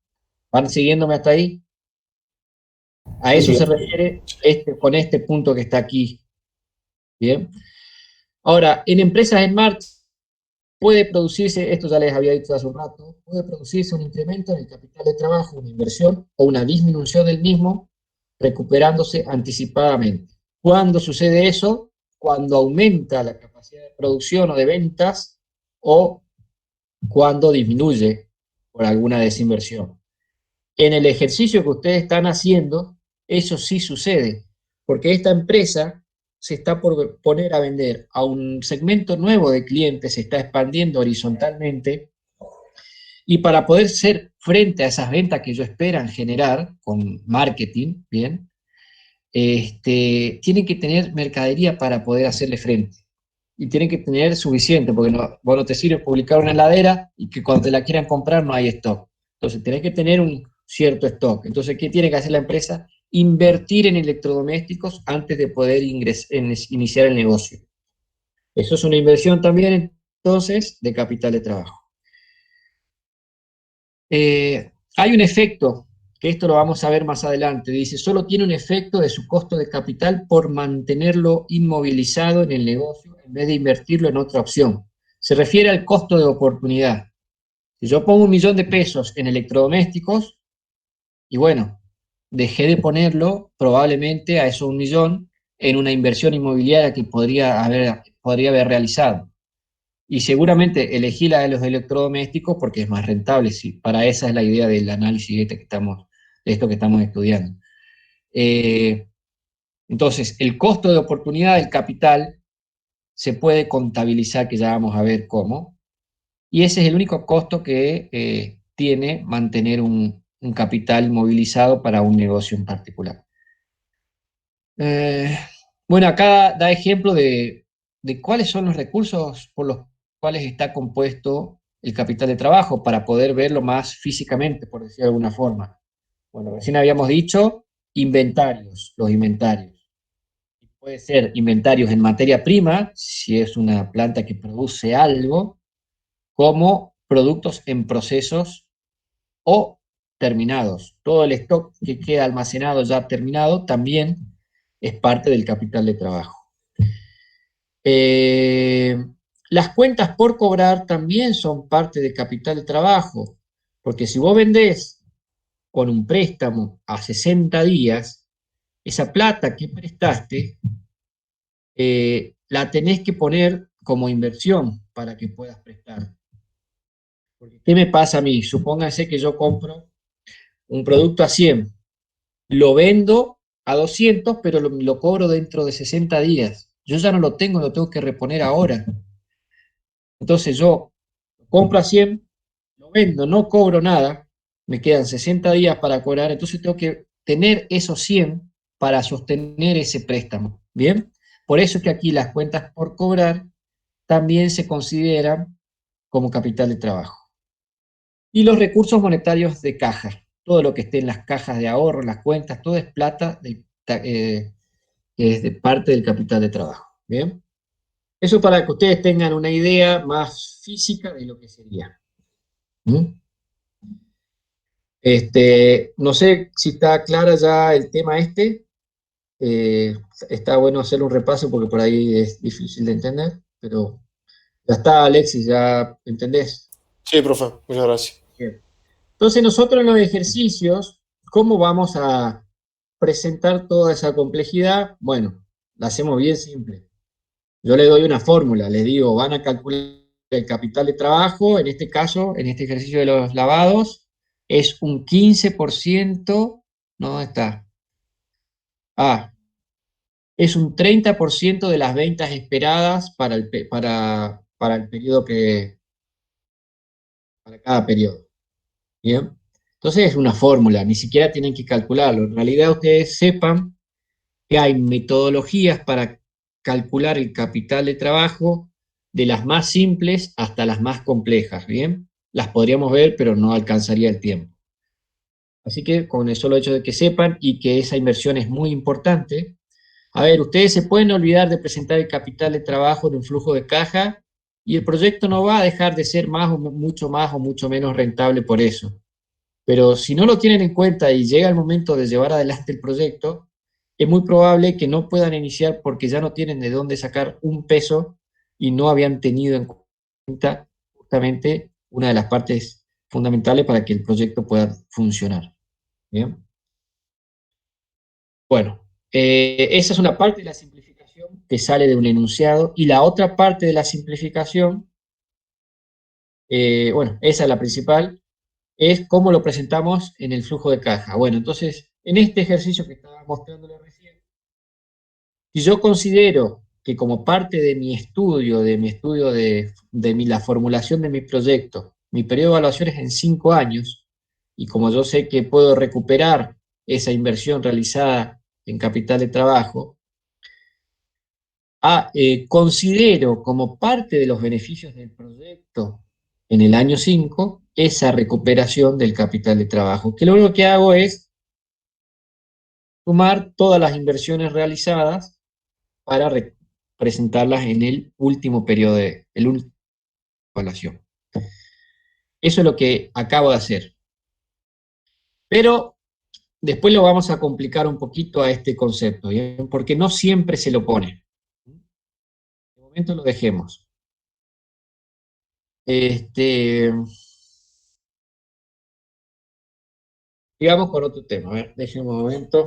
[SPEAKER 1] ¿Van siguiéndome hasta ahí? A
[SPEAKER 5] Sí,
[SPEAKER 1] eso
[SPEAKER 5] sí.
[SPEAKER 1] se refiere con este punto que está aquí. ¿Bien? Ahora, en empresas en marcha, puede producirse, esto ya les había dicho hace un rato, puede producirse un incremento en el capital de trabajo, una inversión o una disminución del mismo, recuperándose anticipadamente. ¿Cuándo sucede eso? Cuando aumenta la capacidad de producción o de ventas o cuando disminuye por alguna desinversión. En el ejercicio que ustedes están haciendo, eso sí sucede, porque esta empresa se está por poner a vender a un segmento nuevo de clientes, se está expandiendo horizontalmente, y para poder ser frente a esas ventas que ellos esperan generar con marketing, ¿bien? Tienen que tener mercadería para poder hacerle frente. Y tienen que tener suficiente, porque no, vos no te sirve publicar una heladera y que cuando te la quieran comprar no hay stock. Entonces, tenés que tener un cierto stock. Entonces, ¿qué tiene que hacer la empresa? Invertir en electrodomésticos antes de poder iniciar el negocio. Eso es una inversión también, entonces, de capital de trabajo. Hay un efecto, que esto lo vamos a ver más adelante, dice, solo tiene un efecto de su costo de capital por mantenerlo inmovilizado en el negocio en vez de invertirlo en otra opción. Se refiere al costo de oportunidad. Si yo pongo 1.000.000 de pesos en electrodomésticos, y bueno, dejé de ponerlo probablemente a esos 1.000.000 en una inversión inmobiliaria que podría haber realizado. Y seguramente elegí la de los electrodomésticos porque es más rentable, sí. Para esa es la idea del análisis de esto que estamos estudiando. Entonces, el costo de oportunidad del capital se puede contabilizar, que ya vamos a ver cómo, y ese es el único costo que tiene mantener un capital movilizado para un negocio en particular. Bueno, acá da ejemplo de cuáles son los recursos por los cuales está compuesto el capital de trabajo para poder verlo más físicamente, por decir de alguna forma. Bueno, recién habíamos dicho inventarios, los inventarios. Puede ser inventarios en materia prima, si es una planta que produce algo, como productos en procesos o terminados. Todo el stock que queda almacenado ya terminado también es parte del capital de trabajo. Las cuentas por cobrar también son parte del capital de trabajo, porque si vos vendés con un préstamo a 60 días, esa plata que prestaste la tenés que poner como inversión para que puedas prestar. Porque, ¿qué me pasa a mí? Supónganse que yo compro un producto a 100, lo vendo a 200, pero lo cobro dentro de 60 días. Yo ya no lo tengo que reponer ahora. Entonces yo compro a 100, lo vendo, no cobro nada, me quedan 60 días para cobrar, entonces tengo que tener esos 100 para sostener ese préstamo. ¿Bien? Por eso es que aquí las cuentas por cobrar también se consideran como capital de trabajo. Y los recursos monetarios de caja, todo lo que esté en las cajas de ahorro, las cuentas, todo es plata que es de parte del capital de trabajo. ¿Bien? Eso para que ustedes tengan una idea más física de lo que sería. ¿Mm? No sé si está clara ya el tema está bueno hacer un repaso porque por ahí es difícil de entender, pero ya está, Alexis, ya entendés.
[SPEAKER 5] Sí, profe, muchas gracias.
[SPEAKER 1] Bien. Entonces nosotros en los ejercicios, ¿cómo vamos a presentar toda esa complejidad? Bueno, la hacemos bien simple. Yo le doy una fórmula, les digo, van a calcular el capital de trabajo, en este caso, en este ejercicio de los lavados, es un 15%, ¿no? Está. Es un 30% de las ventas esperadas para el periodo para cada periodo. ¿Bien? Entonces es una fórmula, ni siquiera tienen que calcularlo. En realidad ustedes sepan que hay metodologías para calcular el capital de trabajo de las más simples hasta las más complejas, ¿bien? Las podríamos ver, pero no alcanzaría el tiempo. Así que con el solo hecho de que sepan y que esa inversión es muy importante, a ver, ustedes se pueden olvidar de presentar el capital de trabajo en un flujo de caja y el proyecto no va a dejar de ser más o mucho menos rentable por eso. Pero si no lo tienen en cuenta y llega el momento de llevar adelante el proyecto, es muy probable que no puedan iniciar porque ya no tienen de dónde sacar un peso y no habían tenido en justamente una de las partes fundamentales para que el proyecto pueda funcionar. ¿Bien? Bueno, esa es una parte de la simplificación que sale de un enunciado, y la otra parte de la simplificación, bueno, esa es la principal, es cómo lo presentamos en el flujo de caja. Bueno, entonces, en este ejercicio que estaba mostrándole recién, si yo considero que como parte de mi estudio, la formulación de mi proyecto, mi periodo de evaluación es en 5 años, y como yo sé que puedo recuperar esa inversión realizada en capital de trabajo, considero como parte de los beneficios del proyecto en el año 5 esa recuperación del capital de trabajo, que lo único que hago es sumar todas las inversiones realizadas para presentarlas en el último periodo de evaluación. Eso es lo que acabo de hacer. Pero después lo vamos a complicar un poquito a este concepto, ¿bien? Porque no siempre se lo pone. De momento lo dejemos. Sigamos con otro tema. A ver, déjenme un momento.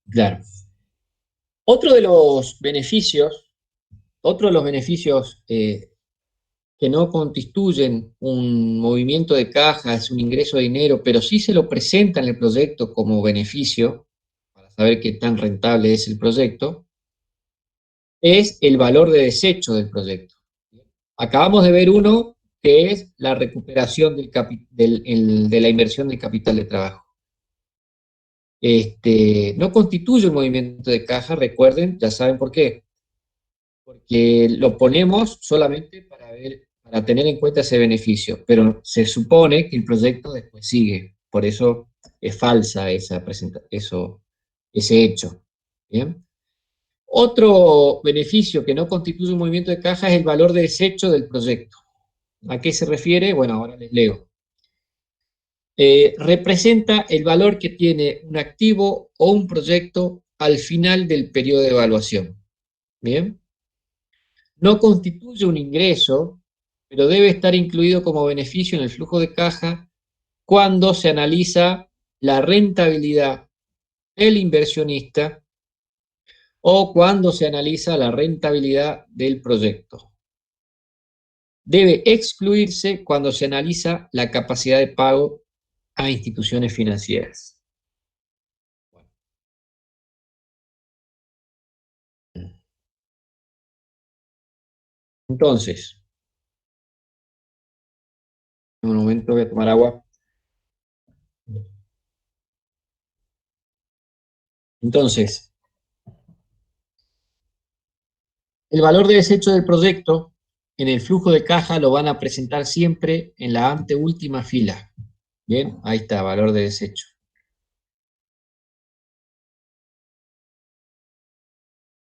[SPEAKER 1] Claro. Otro de los beneficios, que no constituyen un movimiento de caja, es un ingreso de dinero, pero sí se lo presenta en el proyecto como beneficio, para saber qué tan rentable es el proyecto, es el valor de desecho del proyecto. Acabamos de ver uno que es la recuperación de la inversión del capital de trabajo. No constituye un movimiento de caja, recuerden, ya saben por qué. Porque lo ponemos solamente para tener en cuenta ese beneficio, pero se supone que el proyecto después sigue, por eso es falsa ese hecho. ¿Bien? Otro beneficio que no constituye un movimiento de caja es el valor de desecho del proyecto. ¿A qué se refiere? Bueno, ahora les leo. Representa el valor que tiene un activo o un proyecto al final del periodo de evaluación. ¿Bien? No constituye un ingreso, pero debe estar incluido como beneficio en el flujo de caja cuando se analiza la rentabilidad del inversionista o cuando se analiza la rentabilidad del proyecto. Debe excluirse cuando se analiza la capacidad de pago a instituciones financieras. Entonces, en un momento voy a tomar agua. Entonces, el valor de desecho del proyecto en el flujo de caja lo van a presentar siempre en la anteúltima fila. Bien, ahí está, valor de desecho.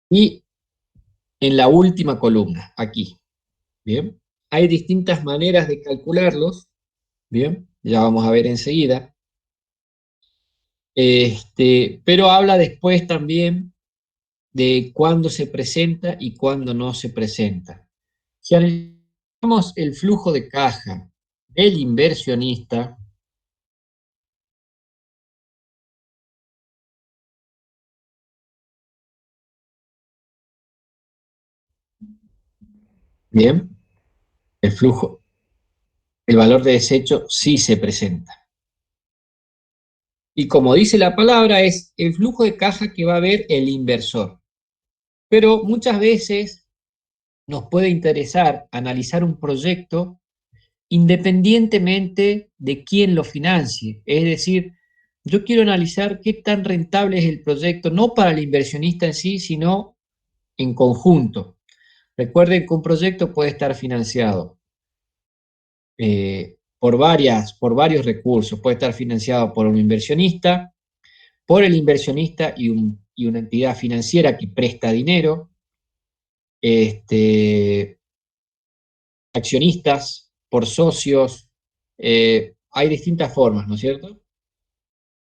[SPEAKER 1] Y en la última columna, aquí. Bien, hay distintas maneras de calcularlos. Bien, ya vamos a ver enseguida. Pero habla después también de cuándo se presenta y cuándo no se presenta. Si analizamos el flujo de caja del inversionista, bien, el valor de desecho sí se presenta. Y como dice la palabra, es el flujo de caja que va a ver el inversor. Pero muchas veces nos puede interesar analizar un proyecto independientemente de quién lo financie. Es decir, yo quiero analizar qué tan rentable es el proyecto, no para el inversionista en sí, sino en conjunto. Recuerden que un proyecto puede estar financiado por varios recursos. Puede estar financiado por un inversionista, por el inversionista y una entidad financiera que presta dinero, accionistas, por socios, hay distintas formas, ¿no es cierto?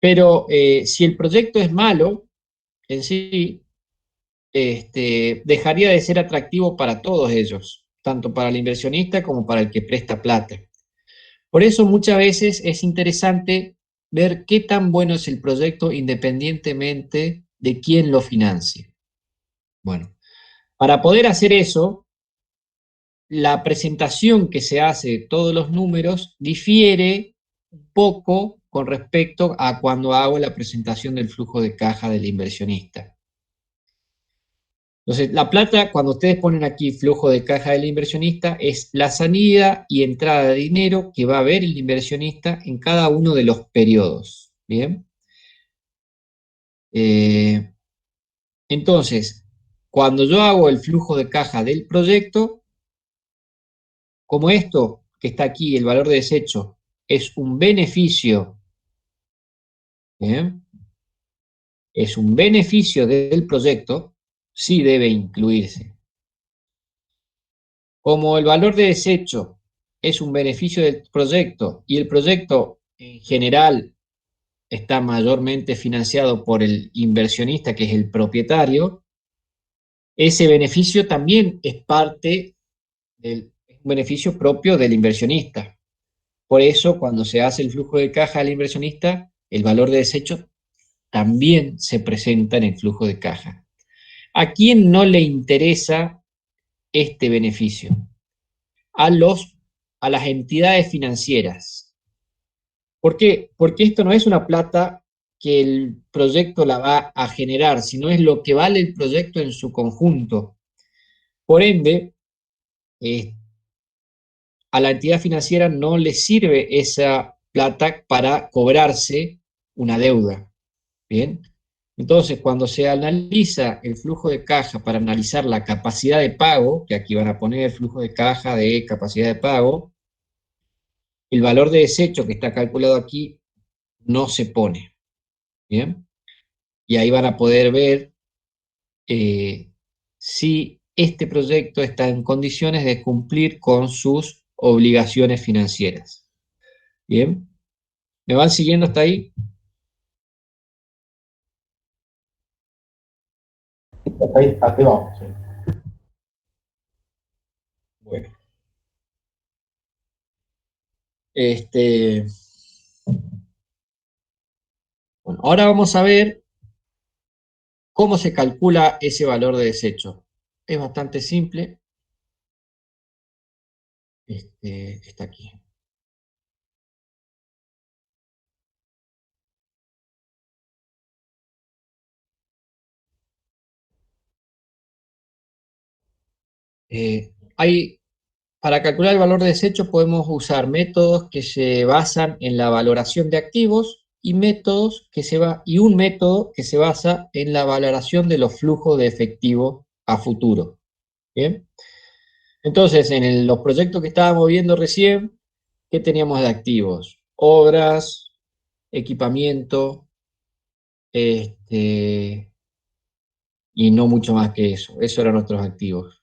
[SPEAKER 1] Pero si el proyecto es malo en sí, dejaría de ser atractivo para todos ellos, tanto para el inversionista como para el que presta plata. Por eso muchas veces es interesante ver qué tan bueno es el proyecto independientemente de quién lo financie. Bueno, para poder hacer eso, la presentación que se hace de todos los números difiere un poco con respecto a cuando hago la presentación del flujo de caja del inversionista. Entonces, la plata, cuando ustedes ponen aquí flujo de caja del inversionista, es la salida y entrada de dinero que va a ver el inversionista en cada uno de los periodos. ¿Bien? Entonces, cuando yo hago el flujo de caja del proyecto, como esto que está aquí, el valor de desecho, es un beneficio, ¿bien? Es un beneficio del proyecto, sí debe incluirse. Como el valor de desecho es un beneficio del proyecto y el proyecto en general está mayormente financiado por el inversionista, que es el propietario, ese beneficio también es parte del un beneficio propio del inversionista. Por eso, cuando se hace el flujo de caja del inversionista, el valor de desecho también se presenta en el flujo de caja. ¿A quién no le interesa este beneficio? A las entidades financieras. ¿Por qué? Porque esto no es una plata que el proyecto la va a generar, sino es lo que vale el proyecto en su conjunto. Por ende, a la entidad financiera no le sirve esa plata para cobrarse una deuda. ¿Bien? Entonces, cuando se analiza el flujo de caja para analizar la capacidad de pago, que aquí van a poner el flujo de caja de capacidad de pago, el valor de desecho que está calculado aquí no se pone. ¿Bien? Y ahí van a poder ver si este proyecto está en condiciones de cumplir con sus obligaciones financieras. ¿Bien? ¿Me van siguiendo hasta ahí?
[SPEAKER 2] Hasta ahí vamos. Sí.
[SPEAKER 1] Bueno. Bueno, ahora vamos a ver cómo se calcula ese valor de desecho. Es bastante simple. Está aquí. Para calcular el valor de desecho podemos usar métodos que se basan en la valoración de activos y un método que se basa en la valoración de los flujos de efectivo a futuro. ¿Bien? Entonces, en los proyectos que estábamos viendo recién, ¿qué teníamos de activos? Obras, equipamiento, y no mucho más que eso. Eso eran nuestros activos.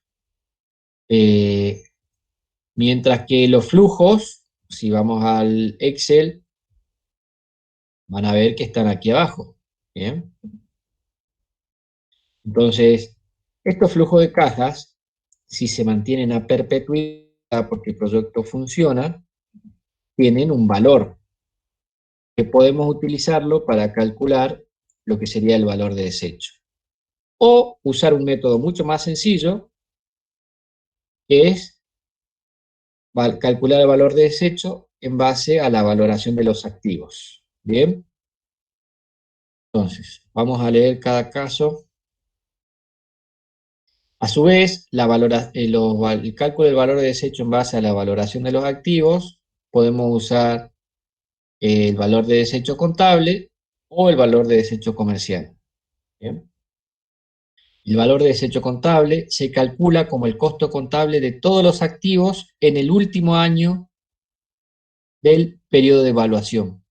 [SPEAKER 1] Mientras que los flujos, si vamos al Excel, van a ver que están aquí abajo. ¿Bien? Entonces, estos flujos de cajas, si se mantienen a perpetuidad porque el proyecto funciona, tienen un valor que podemos utilizarlo para calcular lo que sería el valor de desecho. O usar un método mucho más sencillo, que es calcular el valor de desecho en base a la valoración de los activos. ¿Bien? Entonces, vamos a leer cada caso. A su vez, el cálculo del valor de desecho en base a la valoración de los activos, podemos usar el valor de desecho contable o el valor de desecho comercial. ¿Bien? El valor de desecho contable se calcula como el costo contable de todos los activos en el último año del periodo de evaluación.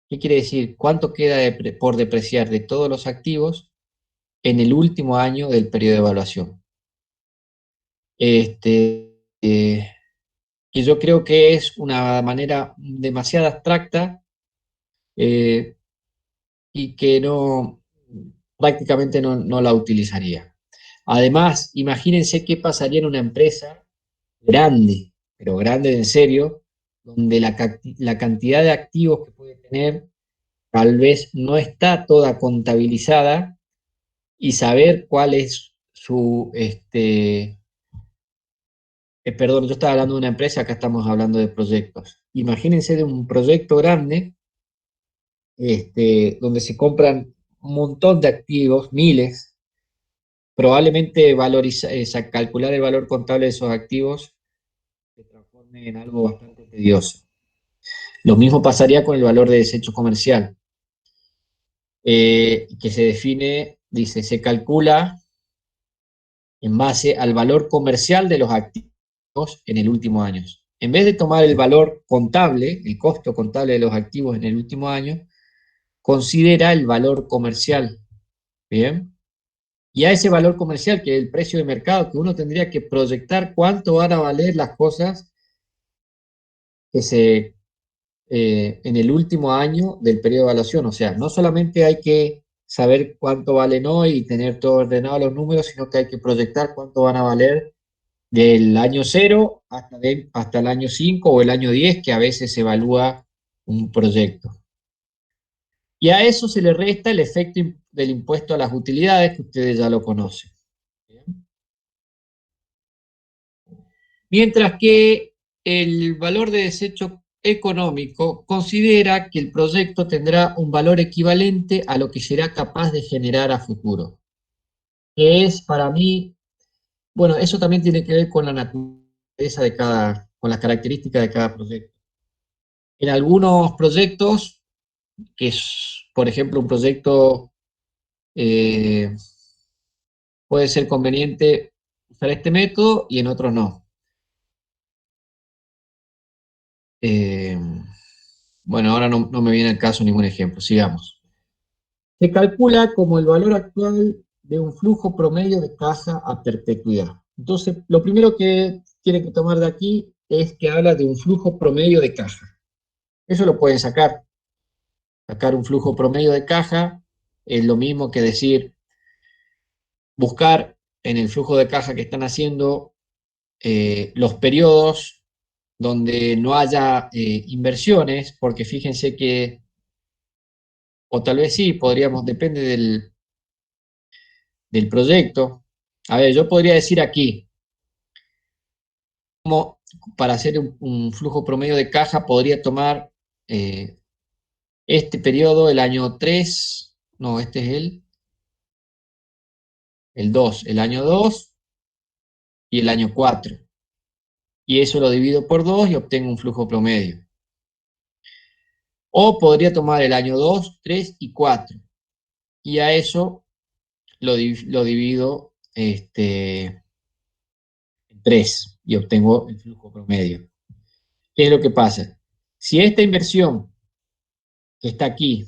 [SPEAKER 1] ¿Qué quiere decir? ¿Cuánto queda por depreciar de todos los activos en el último año del periodo de evaluación? que yo creo que es una manera demasiado abstracta y que prácticamente no la utilizaría. Además, imagínense qué pasaría en una empresa grande, pero grande en serio, donde la cantidad de activos que puede tener tal vez no está toda contabilizada y saber cuál es su, perdón, yo estaba hablando de una empresa, acá estamos hablando de proyectos. Imagínense de un proyecto grande, donde se compran un montón de activos, miles, probablemente calcular el valor contable de esos activos se transforme en algo bastante tedioso. Lo mismo pasaría con el valor de desecho comercial, que se define, dice, se calcula en base al valor comercial de los activos en el último año. En vez de tomar el valor contable, el costo contable de los activos en el último año, considera el valor comercial. ¿Bien? Y a ese valor comercial, que es el precio de mercado, que uno tendría que proyectar cuánto van a valer las cosas que en el último año del periodo de evaluación. O sea, no solamente hay que saber cuánto valen hoy y tener todo ordenado los números, sino que hay que proyectar cuánto van a valer del año 0 hasta el año 5 o el año 10, que a veces se evalúa un proyecto. Y a eso se le resta el efecto del impuesto a las utilidades, que ustedes ya lo conocen. Mientras que el valor de desecho económico considera que el proyecto tendrá un valor equivalente a lo que será capaz de generar a futuro. Que es para mí, bueno, eso también tiene que ver con la naturaleza con las características de cada proyecto. En algunos proyectos, que es, por ejemplo, un proyecto puede ser conveniente usar este método y en otros no. Bueno, ahora no me viene al caso ningún ejemplo, sigamos. Se calcula como el valor actual de un flujo promedio de caja a perpetuidad. Entonces, lo primero que tienen que tomar de aquí es que habla de un flujo promedio de caja. Eso lo pueden sacar. Sacar un flujo promedio de caja es lo mismo que decir, buscar en el flujo de caja que están haciendo los periodos donde no haya inversiones, porque fíjense que, o tal vez sí, podríamos, depende del proyecto. A ver, yo podría decir aquí, como para hacer un flujo promedio de caja, podría tomar este periodo, el año 3, no, este es el 2, el año 2 y el año 4. Y eso lo divido por 2 y obtengo un flujo promedio. O podría tomar el año 2, 3 y 4. Y a eso lo divido en 3 y obtengo el flujo promedio. ¿Qué es lo que pasa? Si esta inversión que está aquí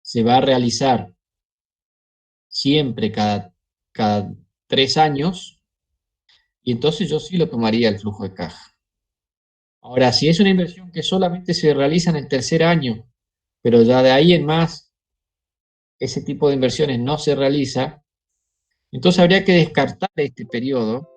[SPEAKER 1] se va a realizar siempre cada 3 años, y entonces yo sí lo tomaría el flujo de caja. Ahora, si es una inversión que solamente se realiza en el tercer año, pero ya de ahí en más ese tipo de inversiones no se realiza, entonces habría que descartar este periodo.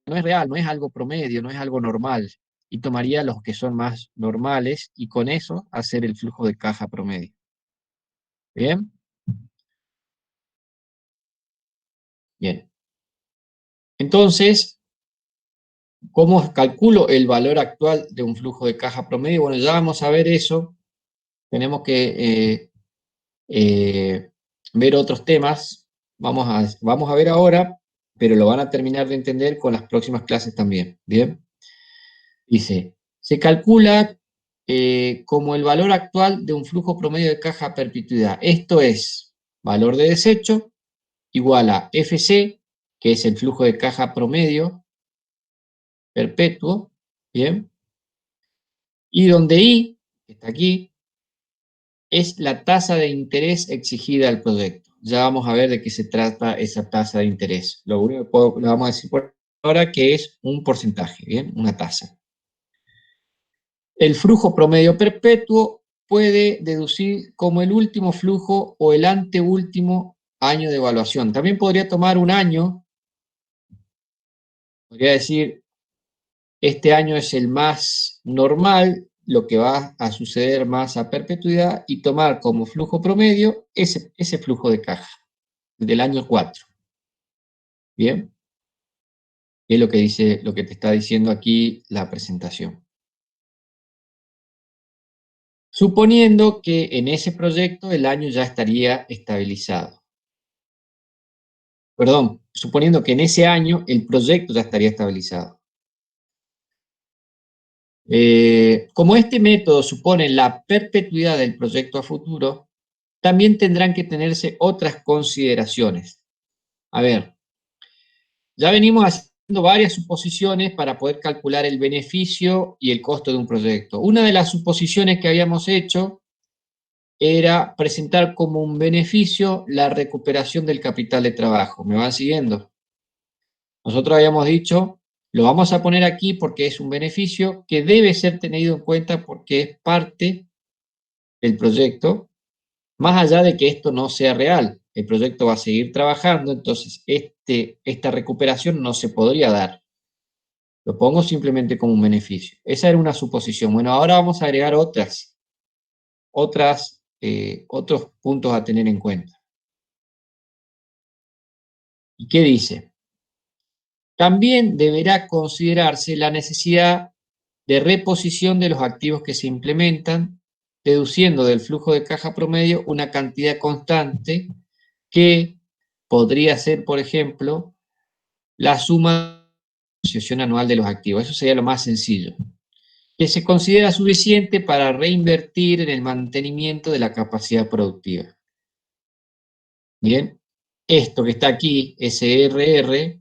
[SPEAKER 1] No es real, no es algo promedio, no es algo normal, y tomaría los que son más normales y con eso hacer el flujo de caja promedio. ¿Bien? Bien. Entonces, ¿cómo calculo el valor actual de un flujo de caja promedio? Bueno, ya vamos a ver eso. Tenemos que ver otros temas. Vamos a ver ahora, pero lo van a terminar de entender con las próximas clases también. ¿Bien? Dice, se calcula como el valor actual de un flujo promedio de caja a perpetuidad. Esto es valor de desecho igual a FC, que es el flujo de caja promedio perpetuo, ¿bien? Y donde I, que está aquí, es la tasa de interés exigida al proyecto. Ya vamos a ver de qué se trata esa tasa de interés. Lo único que le vamos a decir por ahora que es un porcentaje, ¿bien? Una tasa. El flujo promedio perpetuo puede deducir como el último flujo o el anteúltimo año de evaluación. También podría tomar un año, podría decir, este año es el más normal, lo que va a suceder más a perpetuidad, y tomar como flujo promedio ese flujo de caja del año 4. ¿Bien? Es lo que dice, lo que te está diciendo aquí la presentación. Suponiendo que en ese proyecto el año ya estaría estabilizado. Perdón, suponiendo que en ese año el proyecto ya estaría estabilizado. Como este método supone la perpetuidad del proyecto a futuro, también tendrán que tenerse otras consideraciones. A ver, ya venimos haciendo varias suposiciones para poder calcular el beneficio y el costo de un proyecto. Una de las suposiciones que habíamos hecho era presentar como un beneficio la recuperación del capital de trabajo. ¿Me van siguiendo? Nosotros habíamos dicho, lo vamos a poner aquí porque es un beneficio que debe ser tenido en cuenta porque es parte del proyecto, más allá de que esto no sea real. El proyecto va a seguir trabajando, entonces esta recuperación no se podría dar. Lo pongo simplemente como un beneficio. Esa era una suposición. Bueno, ahora vamos a agregar otros puntos a tener en cuenta. ¿Y qué dice? También deberá considerarse la necesidad de reposición de los activos que se implementan, deduciendo del flujo de caja promedio una cantidad constante que podría ser, por ejemplo, la suma de la depreciación anual de los activos. Eso sería lo más sencillo, que se considera suficiente para reinvertir en el mantenimiento de la capacidad productiva. Bien, esto que está aquí, SRR,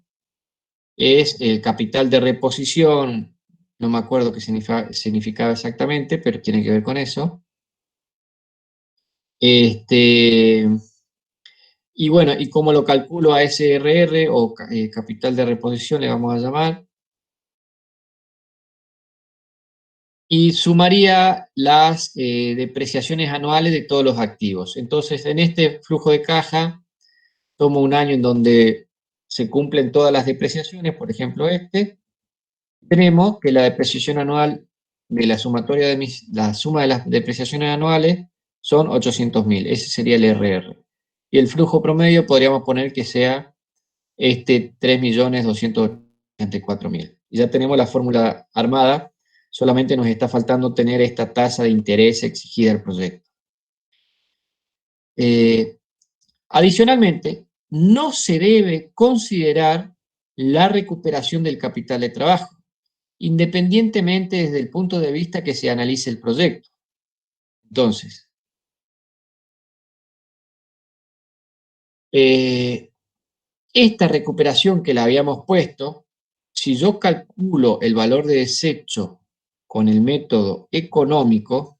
[SPEAKER 1] es el capital de reposición, no me acuerdo qué significaba exactamente, pero tiene que ver con eso. Y bueno, ¿y cómo lo calculo a SRR o capital de reposición le vamos a llamar? Y sumaría las depreciaciones anuales de todos los activos. Entonces, en este flujo de caja, tomo un año en donde se cumplen todas las depreciaciones, por ejemplo tenemos que la depreciación anual de la sumatoria de la suma de las depreciaciones anuales son 800.000, ese sería el RR. Y el flujo promedio podríamos poner que sea 3.284.000. Y ya tenemos la fórmula armada, solamente nos está faltando tener esta tasa de interés exigida al proyecto. Adicionalmente, no se debe considerar la recuperación del capital de trabajo, independientemente desde el punto de vista que se analice el proyecto. Entonces, esta recuperación que la habíamos puesto, si yo calculo el valor de desecho con el método económico,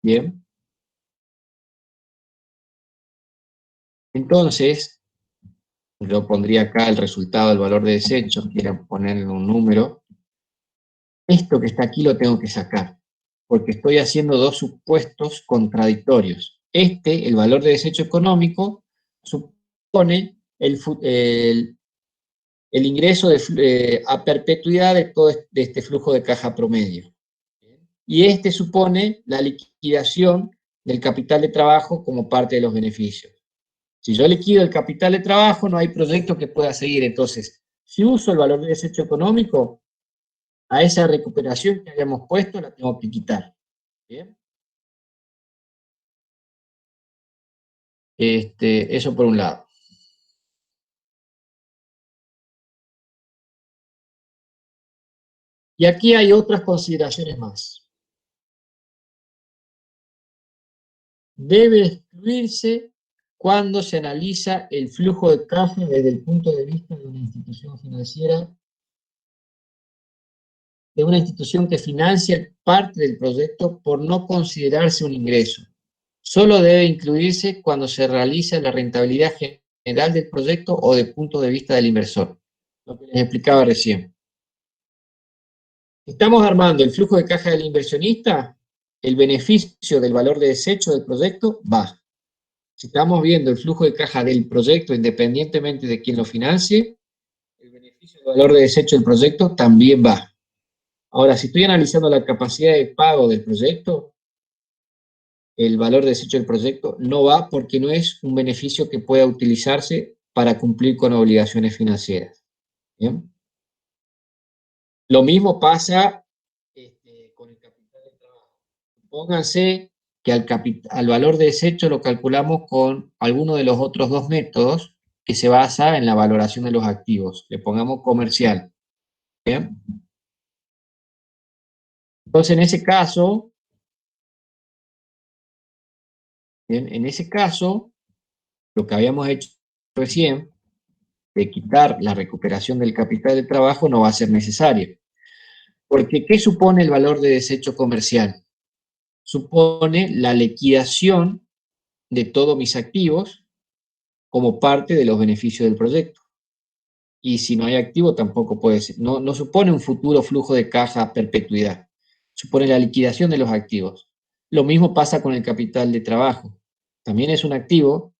[SPEAKER 1] bien, entonces yo pondría acá el resultado del valor de desecho, quiero ponerle un número. Esto que está aquí lo tengo que sacar, porque estoy haciendo dos supuestos contradictorios. El valor de desecho económico, supone el ingreso a perpetuidad de todo este flujo de caja promedio. Y supone la liquidación del capital de trabajo como parte de los beneficios. Si yo liquido el capital de trabajo, no hay proyecto que pueda seguir. Entonces, si uso el valor de desecho económico, a esa recuperación que habíamos puesto la tengo que quitar. ¿Bien? Eso por un lado. Y aquí hay otras consideraciones más. Debe excluirse cuando se analiza el flujo de caja desde el punto de vista de una institución financiera, de una institución que financia parte del proyecto por no considerarse un ingreso. Solo debe incluirse cuando se realiza la rentabilidad generada general del proyecto o del punto de vista del inversor. Lo que les explicaba recién. Estamos armando el flujo de caja del inversionista, el beneficio del valor de desecho del proyecto va. Si estamos viendo el flujo de caja del proyecto independientemente de quién lo financie, el beneficio del valor de desecho del proyecto también va. Ahora, si estoy analizando la capacidad de pago del proyecto, el valor de desecho del proyecto no va porque no es un beneficio que pueda utilizarse para cumplir con obligaciones financieras. ¿Bien? Lo mismo pasa con el capital de trabajo. Pónganse que al valor de desecho lo calculamos con alguno de los otros dos métodos que se basa en la valoración de los activos. Le pongamos comercial. ¿Bien? Entonces, en ese caso, lo que habíamos hecho recién, de quitar la recuperación del capital de trabajo, no va a ser necesario. Porque, ¿qué supone el valor de desecho comercial? Supone la liquidación de todos mis activos como parte de los beneficios del proyecto. Y si no hay activo, tampoco puede ser. No supone un futuro flujo de caja a perpetuidad. Supone la liquidación de los activos. Lo mismo pasa con el capital de trabajo. También es un activo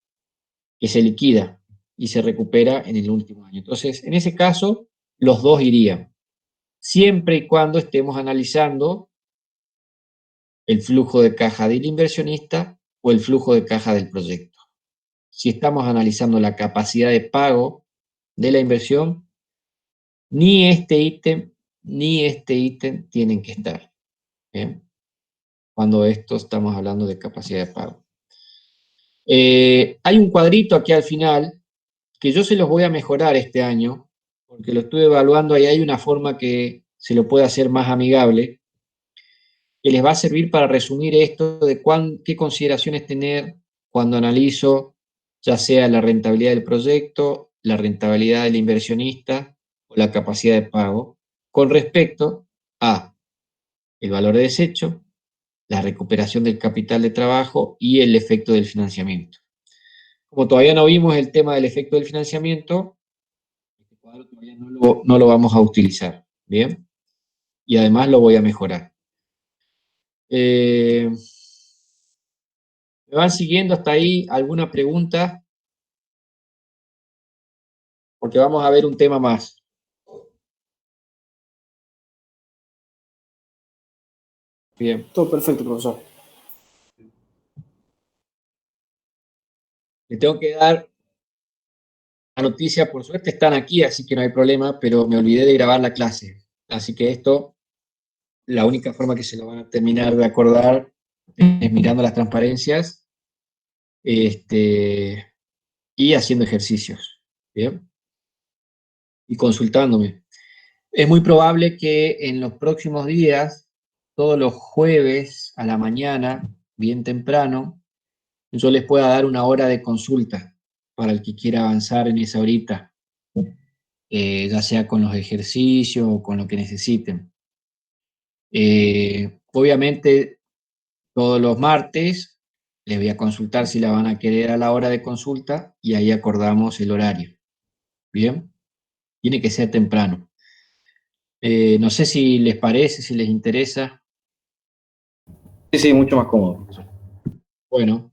[SPEAKER 1] que se liquida y se recupera en el último año. Entonces, en ese caso, los dos irían, siempre y cuando estemos analizando el flujo de caja del inversionista o el flujo de caja del proyecto. Si estamos analizando la capacidad de pago de la inversión, ni este ítem tienen que estar. ¿Bien? Cuando estamos hablando de capacidad de pago. Hay un cuadrito aquí al final que yo se los voy a mejorar este año, porque lo estuve evaluando y hay una forma que se lo puede hacer más amigable, que les va a servir para resumir esto de qué consideraciones tener cuando analizo ya sea la rentabilidad del proyecto, la rentabilidad del inversionista o la capacidad de pago con respecto a el valor de desecho, la recuperación del capital de trabajo y el efecto del financiamiento. Como todavía no vimos el tema del efecto del financiamiento, este cuadro todavía no lo vamos a utilizar, ¿bien? Y además lo voy a mejorar. ¿Me van siguiendo hasta ahí? ¿Alguna pregunta? Porque vamos a ver un tema más. Bien.
[SPEAKER 5] Todo perfecto, profesor.
[SPEAKER 1] Le tengo que dar la noticia, por suerte están aquí, así que no hay problema, pero me olvidé de grabar la clase. Así que esto, la única forma que se lo van a terminar de acordar es mirando las transparencias y haciendo ejercicios. ¿Bien? Y consultándome. Es muy probable que en los próximos días, todos los jueves a la mañana, bien temprano, yo les pueda dar una hora de consulta para el que quiera avanzar en esa horita, ya sea con los ejercicios o con lo que necesiten. Obviamente, todos los martes les voy a consultar si la van a querer a la hora de consulta y ahí acordamos el horario. ¿Bien? Tiene que ser temprano. No sé si les parece, si les interesa.
[SPEAKER 6] Sí, sí, mucho más cómodo, profesor.
[SPEAKER 1] Bueno.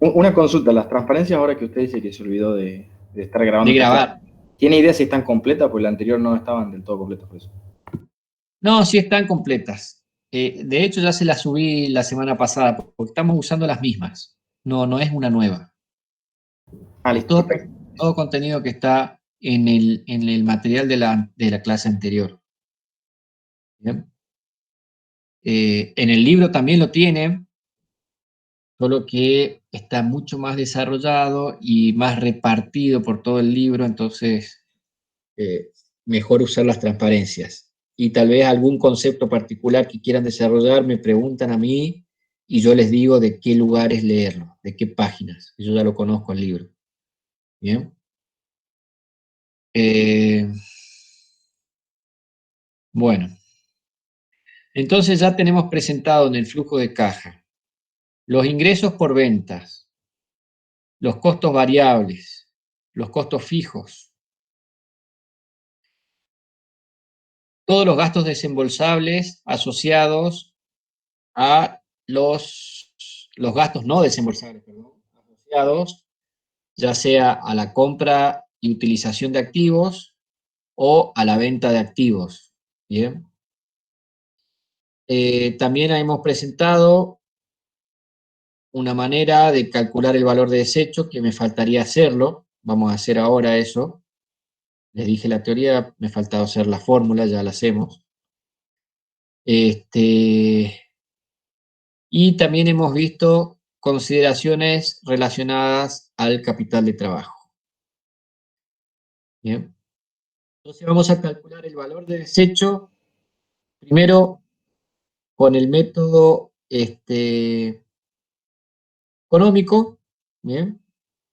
[SPEAKER 6] Una consulta, las transparencias ahora que usted dice que se olvidó de estar grabando.
[SPEAKER 1] De grabar.
[SPEAKER 6] ¿Tiene idea si están completas? Porque la anterior no estaban del todo completas por eso.
[SPEAKER 1] No, sí están completas. De hecho, ya se las subí la semana pasada, porque estamos usando las mismas. No es una nueva.
[SPEAKER 6] Listo.
[SPEAKER 1] Todo contenido que está en el material de la clase anterior. ¿Bien? En el libro también lo tienen, solo que está mucho más desarrollado y más repartido por todo el libro, entonces mejor usar las transparencias. Y tal vez algún concepto particular que quieran desarrollar me preguntan a mí y yo les digo de qué lugares leerlo, de qué páginas. Yo ya lo conozco el libro. ¿Bien? Bueno. Entonces ya tenemos presentado en el flujo de caja los ingresos por ventas, los costos variables, los costos fijos. Todos los gastos desembolsables asociados a los gastos no desembolsables, perdón, asociados ya sea a la compra y utilización de activos o a la venta de activos. Bien. También hemos presentado una manera de calcular el valor de desecho, que me faltaría hacerlo. Vamos a hacer ahora eso. Les dije la teoría, me ha faltado hacer la fórmula, ya la hacemos. Y también hemos visto consideraciones relacionadas al capital de trabajo. Bien. Entonces vamos a calcular el valor de desecho, primero con el método económico. Bien.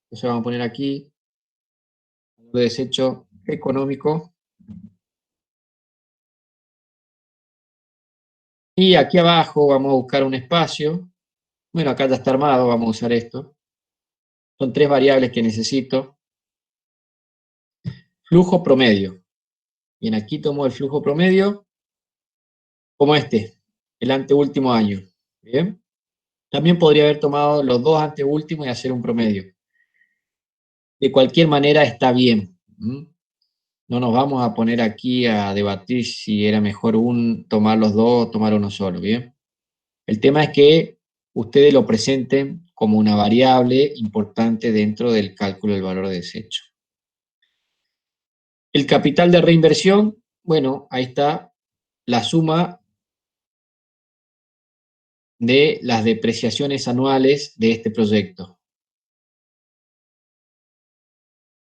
[SPEAKER 1] Entonces vamos a poner aquí valor de desecho económico. Y aquí abajo vamos a buscar un espacio. Bueno, acá ya está armado, vamos a usar esto. Son 3 variables que necesito. Flujo promedio. Bien, aquí tomo el flujo promedio como el anteúltimo año. Bien. También podría haber tomado los 2 anteúltimos y hacer un promedio. De cualquier manera está bien. No nos vamos a poner aquí a debatir si era mejor tomar los 2 o tomar uno solo. Bien. El tema es que ustedes lo presenten como una variable importante dentro del cálculo del valor de desecho. El capital de reinversión, bueno, ahí está la suma de las depreciaciones anuales de este proyecto.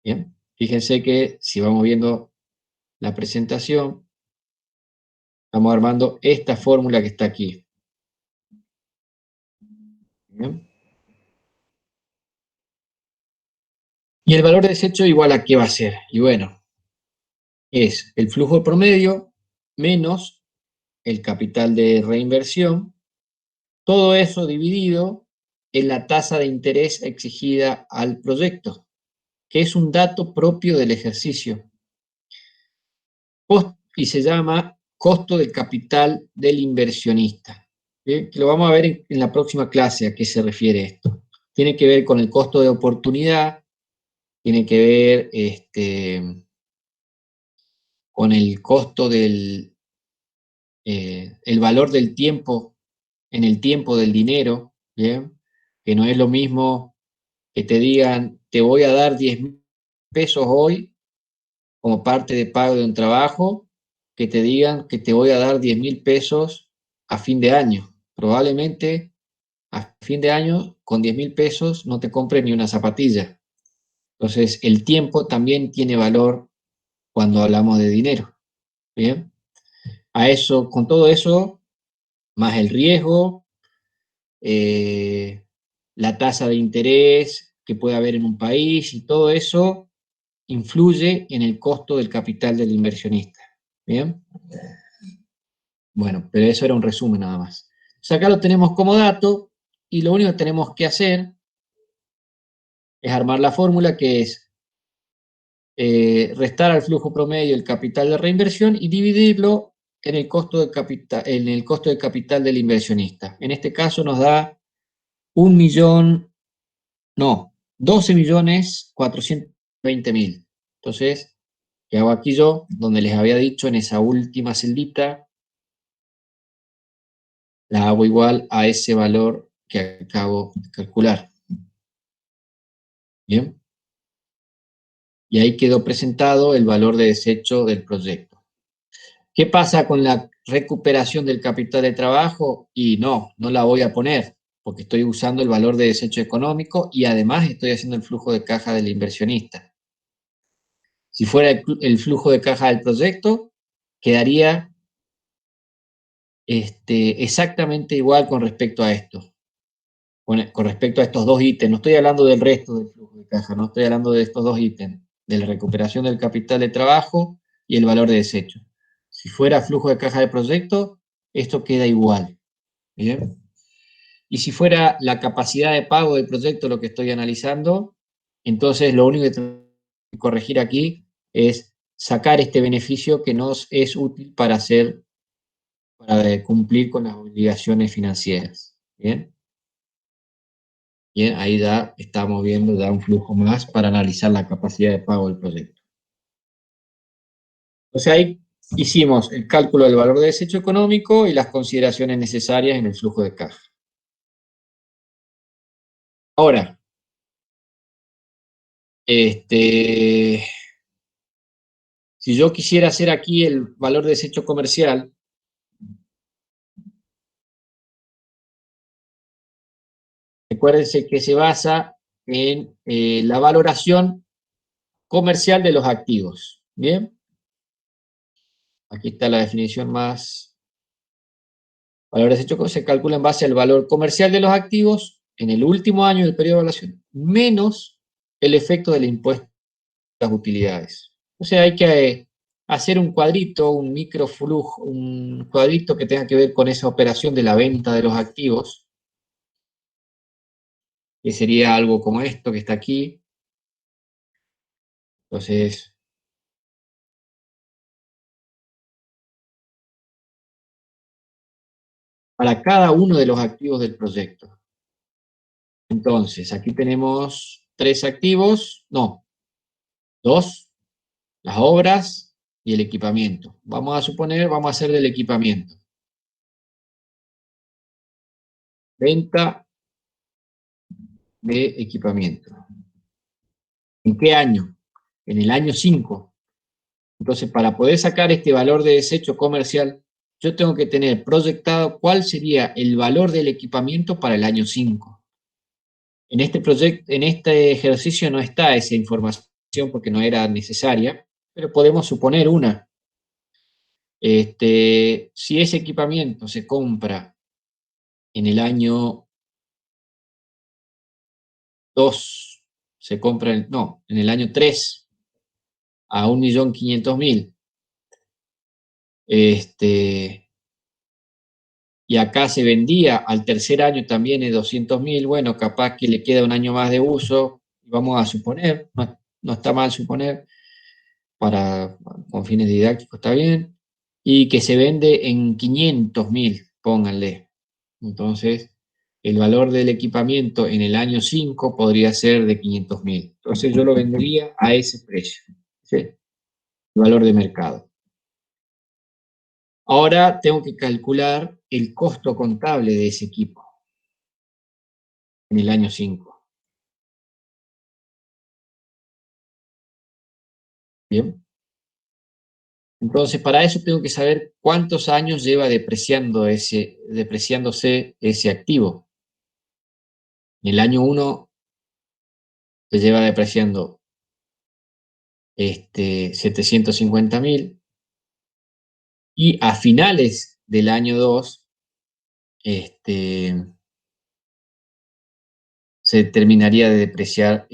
[SPEAKER 1] Bien, fíjense que si vamos viendo la presentación, estamos armando esta fórmula que está aquí. Bien. Y el valor de desecho igual a qué va a ser. Y bueno, es el flujo promedio menos el capital de reinversión, todo eso dividido en la tasa de interés exigida al proyecto, que es un dato propio del ejercicio, y se llama costo del capital del inversionista. ¿Bien? Lo vamos a ver en la próxima clase a qué se refiere esto. Tiene que ver con el costo de oportunidad, tiene que ver con el costo del el valor del tiempo, en el tiempo del dinero, ¿bien? Que no es lo mismo que te digan, te voy a dar 10.000 pesos hoy como parte de pago de un trabajo, que te digan que te voy a dar 10.000 pesos a fin de año. Probablemente a fin de año con 10.000 pesos no te compres ni una zapatilla. Entonces el tiempo también tiene valor cuando hablamos de dinero. ¿Bien? A eso, con todo eso, más el riesgo, la tasa de interés que puede haber en un país y todo eso influye en el costo del capital del inversionista. ¿Bien? Bueno, pero eso era un resumen nada más. O sea, acá lo tenemos como dato y lo único que tenemos que hacer es armar la fórmula que es restar al flujo promedio el capital de reinversión y dividirlo en el costo de capital del inversionista. En este caso nos da 12.420.000. Entonces, ¿qué hago aquí yo? Donde les había dicho en esa última celdita, la hago igual a ese valor que acabo de calcular. Bien. Y ahí quedó presentado el valor de desecho del proyecto. ¿Qué pasa con la recuperación del capital de trabajo? Y no la voy a poner, porque estoy usando el valor de desecho económico y además estoy haciendo el flujo de caja del inversionista. Si fuera el flujo de caja del proyecto, quedaría exactamente igual con respecto a esto, con respecto a estos 2 ítems. No estoy hablando del resto del flujo de caja, no estoy hablando de estos 2 ítems, de la recuperación del capital de trabajo y el valor de desecho. Si fuera flujo de caja de proyecto, esto queda igual. ¿Bien? Y si fuera la capacidad de pago del proyecto lo que estoy analizando, entonces lo único que corregir aquí es sacar este beneficio que nos es útil para cumplir con las obligaciones financieras. ¿Bien? Bien, ahí ya estamos viendo ya un flujo más para analizar la capacidad de pago del proyecto. Entonces ahí hicimos el cálculo del valor de desecho económico y las consideraciones necesarias en el flujo de caja. Ahora, si yo quisiera hacer aquí el valor de desecho comercial, recuérdense que se basa en la valoración comercial de los activos. ¿Bien? Aquí está la definición más. Valor de desecho se calcula en base al valor comercial de los activos en el último año del periodo de evaluación, menos el efecto del impuesto a las utilidades. O sea, hay que hacer un cuadrito, un microflujo, un cuadrito que tenga que ver con esa operación de la venta de los activos, que sería algo como esto que está aquí. Entonces, para cada uno de los activos del proyecto. Entonces, aquí tenemos 3 activos, no, 2, las obras y el equipamiento. Vamos a suponer, vamos a hacer del equipamiento. Venta de equipamiento. ¿En qué año? En el año 5. Entonces, para poder sacar este valor de desecho comercial, yo tengo que tener proyectado cuál sería el valor del equipamiento para el año 5. En este ejercicio no está esa información porque no era necesaria, pero podemos suponer una. Si ese equipamiento se compra en el año 2, en el año 3 a 1.500.000, y acá se vendía al tercer año también de 200.000, bueno, capaz que le queda un año más de uso, vamos a suponer, no está mal suponer, con fines didácticos está bien, y que se vende en 500.000, pónganle. Entonces, el valor del equipamiento en el año 5 podría ser de 500.000. Entonces yo lo vendería a ese precio, ¿sí? El valor de mercado. Ahora tengo que calcular el costo contable de ese equipo en el año 5. ¿Bien? Entonces, para eso tengo que saber cuántos años lleva depreciándose ese activo. En el año 1 se lleva depreciando 750.000 y a finales del año 2 se terminaría de depreciar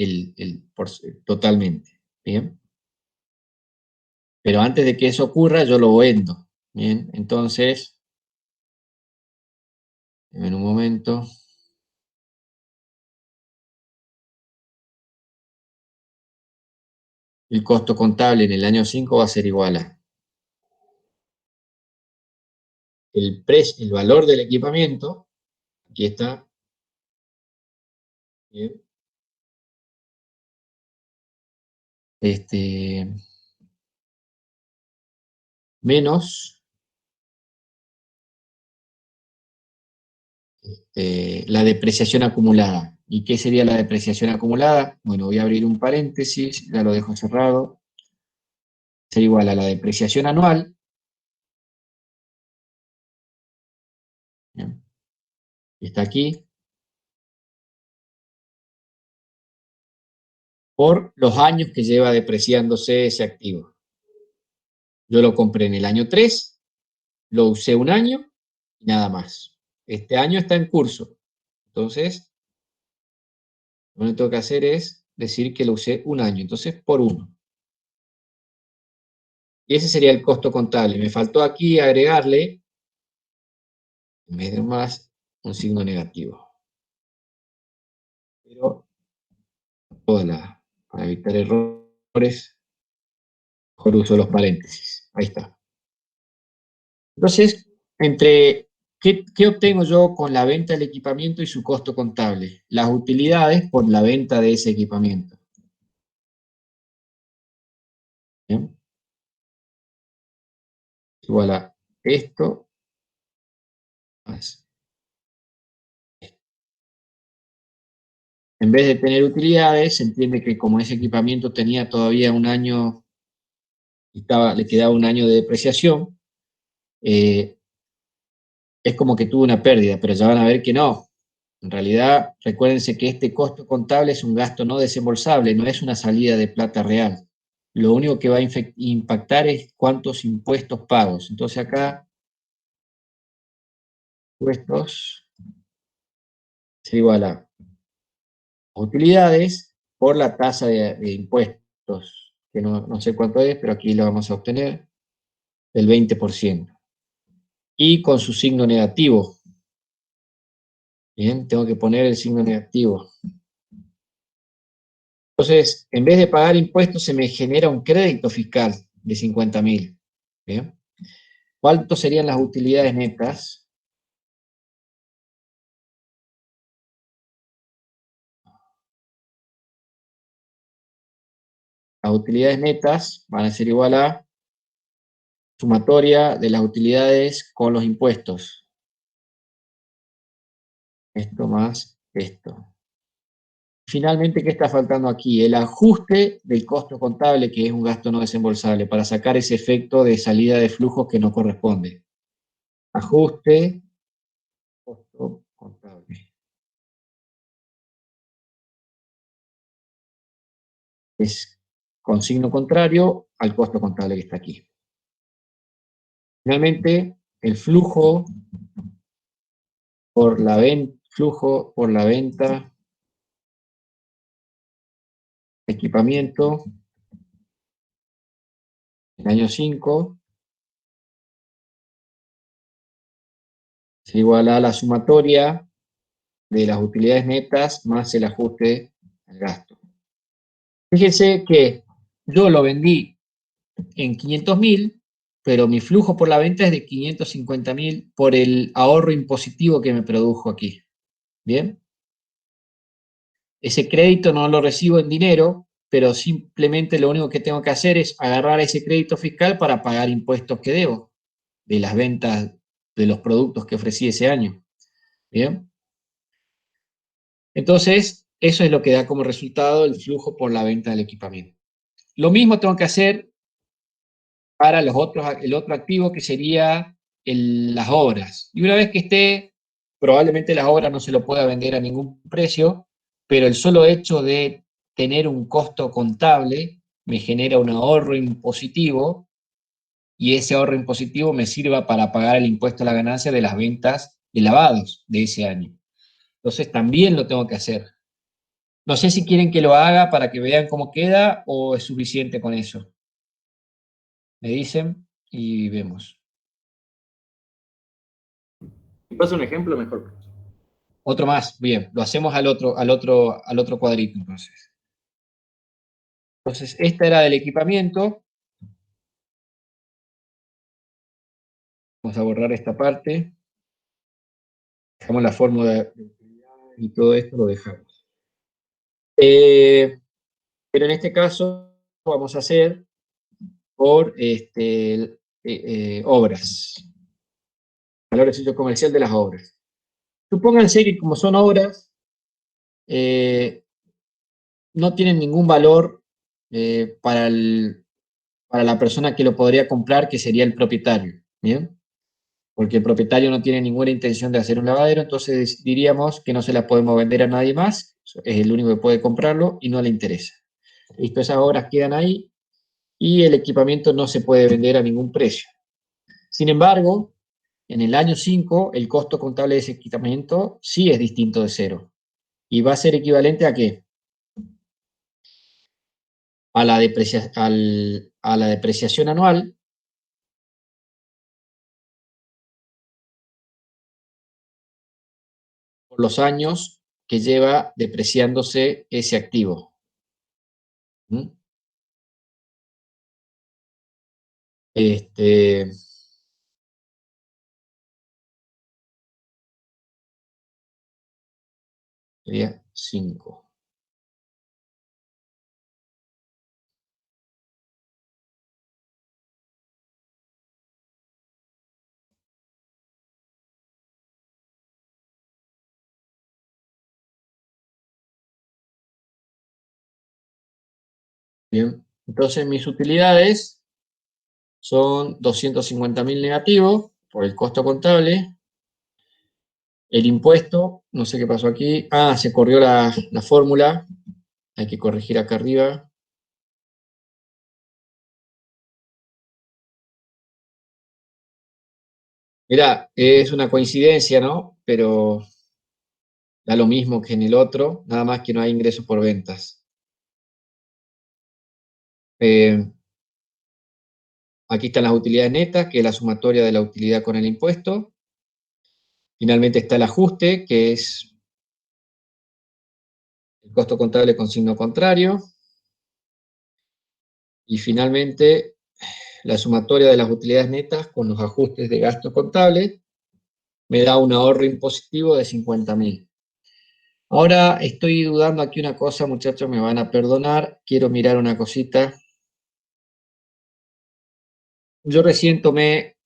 [SPEAKER 1] totalmente. ¿Bien? Pero antes de que eso ocurra, yo lo vendo. Bien, entonces, en un momento. El costo contable en el año 5 va a ser igual a el valor del equipamiento, aquí está, bien, menos la depreciación acumulada. ¿Y qué sería la depreciación acumulada? Bueno, voy a abrir un paréntesis, ya lo dejo cerrado. Sería igual a la depreciación anual. Bien, está aquí. Por los años que lleva depreciándose ese activo. Yo lo compré en el año 3, lo usé un año y nada más. Este año está en curso. Entonces, lo que tengo que hacer es decir que lo usé un año. Entonces, por 1. Y ese sería el costo contable. Me faltó aquí agregarle, en vez de más, un signo negativo. Pero para evitar error. mejor uso los paréntesis. Ahí está. Entonces, ¿qué obtengo yo con la venta del equipamiento y su costo contable? Las utilidades por la venta de ese equipamiento. ¿Bien? Igual a esto más. En vez de tener utilidades, se entiende que como ese equipamiento tenía todavía un año, le quedaba un año de depreciación, es como que tuvo una pérdida, pero ya van a ver que no. En realidad, recuérdense que este costo contable es un gasto no desembolsable, no es una salida de plata real. Lo único que va a impactar es cuántos impuestos pagos. Entonces acá, impuestos se igual a utilidades por la tasa de impuestos, que no sé cuánto es, pero aquí lo vamos a obtener, del 20%. Y con su signo negativo. Bien, tengo que poner el signo negativo. Entonces, en vez de pagar impuestos, se me genera un crédito fiscal de 50.000. ¿Bien? ¿Cuántas serían las utilidades netas? Las utilidades netas van a ser igual a sumatoria de las utilidades con los impuestos. Esto más esto. Finalmente, ¿qué está faltando aquí? El ajuste del costo contable, que es un gasto no desembolsable, para sacar ese efecto de salida de flujos que no corresponde. Ajuste, costo contable. Es con signo contrario al costo contable que está aquí. Finalmente, el flujo por la venta, equipamiento, en el año 5, es igual a la sumatoria de las utilidades netas más el ajuste al gasto. Fíjense que yo lo vendí en 500.000, pero mi flujo por la venta es de 550.000 por el ahorro impositivo que me produjo aquí. ¿Bien? Ese crédito no lo recibo en dinero, pero simplemente lo único que tengo que hacer es agarrar ese crédito fiscal para pagar impuestos que debo de las ventas de los productos que ofrecí ese año. ¿Bien? Entonces, eso es lo que da como resultado el flujo por la venta del equipamiento. Lo mismo tengo que hacer para el otro activo que sería las obras. Y una vez que esté, probablemente las obras no se lo pueda vender a ningún precio, pero el solo hecho de tener un costo contable me genera un ahorro impositivo y ese ahorro impositivo me sirva para pagar el impuesto a la ganancia de las ventas de lavados de ese año. Entonces también lo tengo que hacer. No sé si quieren que lo haga para que vean cómo queda o es suficiente con eso. Me dicen y vemos.
[SPEAKER 6] Si pasa un ejemplo, mejor.
[SPEAKER 1] Otro más, bien, lo hacemos al otro cuadrito entonces. Entonces, esta era del equipamiento. Vamos a borrar esta parte. Dejamos la fórmula y todo esto lo dejamos. Pero en este caso vamos a hacer por obras. Valor de sitio comercial de las obras. Supónganse que como son obras, no tienen ningún valor para la persona que lo podría comprar, que sería el propietario, ¿bien? Porque el propietario no tiene ninguna intención de hacer un lavadero, entonces diríamos que no se la podemos vender a nadie más, es el único que puede comprarlo y no le interesa. Listo, esas obras quedan ahí y el equipamiento no se puede vender a ningún precio. Sin embargo, en el año 5, el costo contable de ese equipamiento sí es distinto de cero. ¿Y va a ser equivalente a qué? A la depreciación anual por los años que lleva depreciándose ese activo. ¿Mm? Este, sería 5. Bien, entonces mis utilidades son 250.000 negativos por el costo contable. El impuesto, no sé qué pasó aquí. Ah, se corrió la fórmula. Hay que corregir acá arriba. Mirá, es una coincidencia, ¿no? Pero da lo mismo que en el otro, nada más que no hay ingresos por ventas. Aquí están las utilidades netas, que es la sumatoria de la utilidad con el impuesto. Finalmente está el ajuste, que es el costo contable con signo contrario. Y finalmente la sumatoria de las utilidades netas con los ajustes de gasto contable me da un ahorro impositivo de 50.000. Ahora estoy dudando aquí una cosa, muchachos, me van a perdonar. Quiero mirar una cosita. Yo recién tomé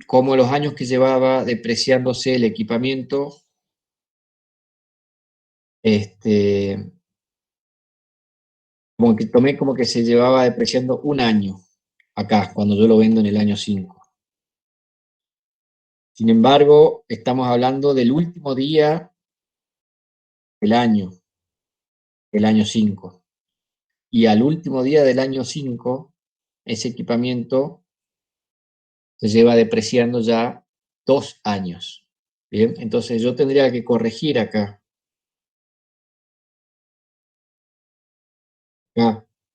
[SPEAKER 1] como los años que llevaba depreciándose el equipamiento, como que tomé como que se llevaba depreciando un año acá, cuando yo lo vendo en el año 5. Sin embargo, estamos hablando del último día del año 5. Y al último día del año 5, ese equipamiento se lleva depreciando ya 2 años. Bien, entonces yo tendría que corregir acá.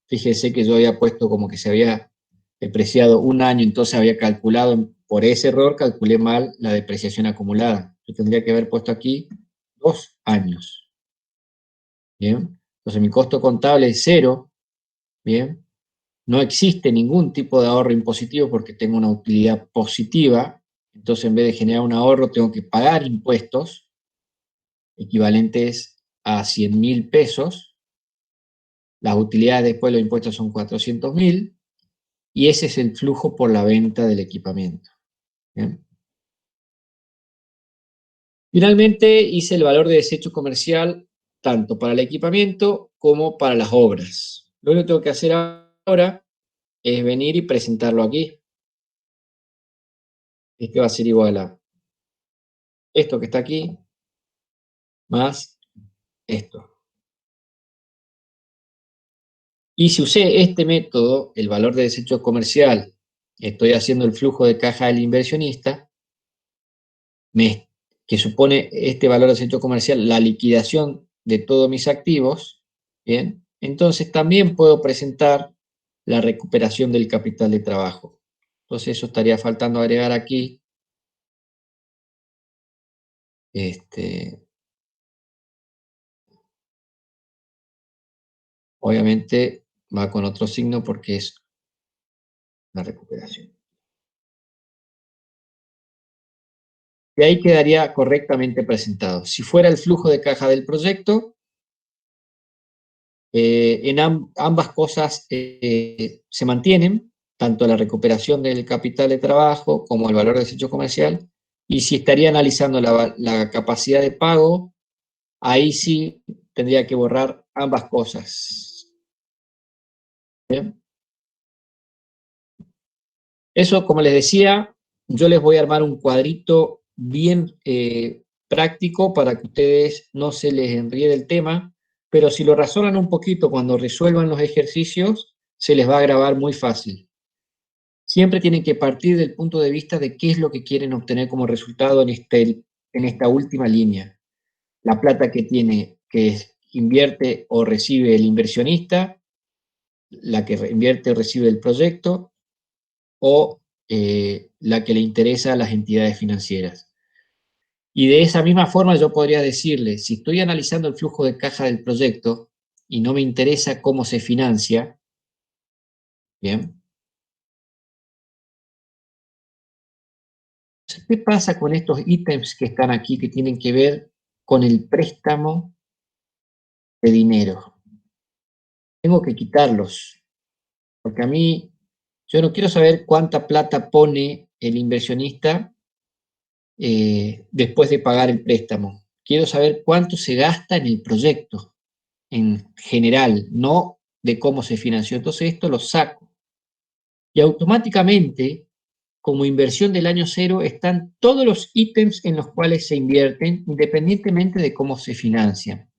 [SPEAKER 1] Fíjese que yo había puesto como que se había depreciado un año, entonces había calculado, por ese error calculé mal la depreciación acumulada. Yo tendría que haber puesto aquí 2 años. Bien, entonces mi costo contable es 0. Bien, no existe ningún tipo de ahorro impositivo porque tengo una utilidad positiva. Entonces, en vez de generar un ahorro, tengo que pagar impuestos equivalentes a 100.000 pesos. Las utilidades después de los impuestos son 400.000 y ese es el flujo por la venta del equipamiento. ¿Bien? Finalmente, hice el valor de desecho comercial tanto para el equipamiento como para las obras. Lo único que tengo que hacer ahora es venir y presentarlo aquí. Este va a ser igual a esto que está aquí, más esto. Y si usé este método, el valor de desecho comercial, estoy haciendo el flujo de caja del inversionista, que supone este valor de desecho comercial la liquidación de todos mis activos, ¿bien? Entonces también puedo presentar la recuperación del capital de trabajo. Entonces eso estaría faltando agregar aquí. Obviamente va con otro signo porque es la recuperación. Y ahí quedaría correctamente presentado. Si fuera el flujo de caja del proyecto, en ambas cosas se mantienen, tanto la recuperación del capital de trabajo como el valor de desecho comercial, y si estaría analizando la capacidad de pago, ahí sí tendría que borrar ambas cosas. ¿Bien? Eso, como les decía, yo les voy a armar un cuadrito bien práctico para que ustedes no se les enríe el tema, pero si lo razonan un poquito cuando resuelvan los ejercicios, se les va a grabar muy fácil. Siempre tienen que partir del punto de vista de qué es lo que quieren obtener como resultado en esta última línea. La plata que tiene, que invierte o recibe el inversionista, la que invierte o recibe el proyecto, o la que le interesa a las entidades financieras. Y de esa misma forma yo podría decirle, si estoy analizando el flujo de caja del proyecto y no me interesa cómo se financia, bien, ¿Qué pasa con estos ítems que están aquí que tienen que ver con el préstamo de dinero? Tengo que quitarlos, porque a mí, yo no quiero saber cuánta plata pone el inversionista después de pagar el préstamo. Quiero saber cuánto se gasta en el proyecto, en general, no de cómo se financió. Entonces esto lo saco. Y automáticamente, como inversión del año cero, están todos los ítems en los cuales se invierten, independientemente de cómo se financian.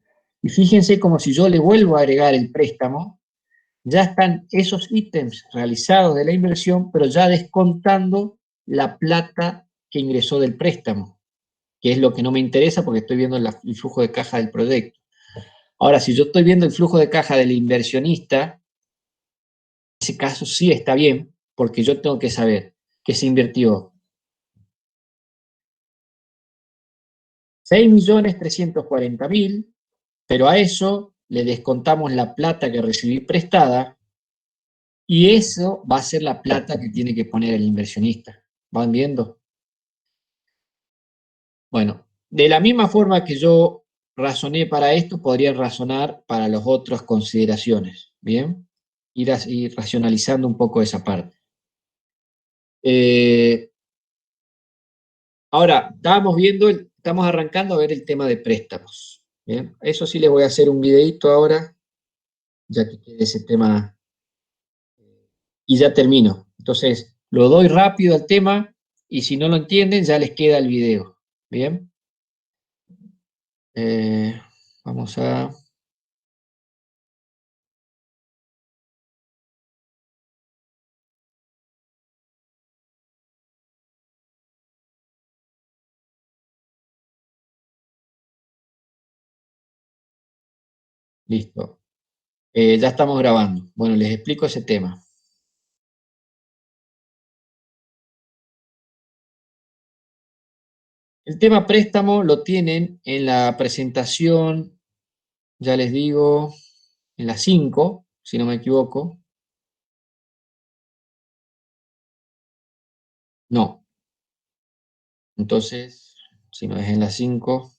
[SPEAKER 1] Y fíjense como si yo le vuelvo a agregar el préstamo, ya están esos ítems realizados de la inversión, pero ya descontando la plata que ingresó del préstamo, que es lo que no me interesa porque estoy viendo el flujo de caja del proyecto. Ahora, si yo estoy viendo el flujo de caja del inversionista, en ese caso sí está bien, porque yo tengo que saber que se invirtió 6.340.000, pero a eso le descontamos la plata que recibí prestada y eso va a ser la plata que tiene que poner el inversionista. ¿Van viendo? Bueno, de la misma forma que yo razoné para esto, podría razonar para las otras consideraciones. ¿Bien? Ir racionalizando un poco esa parte. Ahora, estamos arrancando a ver el tema de préstamos. ¿Bien? Eso sí les voy a hacer un videito ahora, ya que quede ese tema y ya termino. Entonces, lo doy rápido al tema y si no lo entienden, ya les queda el video. ¿Bien? Vamos a... Listo. Ya estamos grabando. Bueno, les explico ese tema. El tema préstamo lo tienen en la presentación, ya les digo, en la 5, si no me equivoco. No. Entonces, si no es en la 5,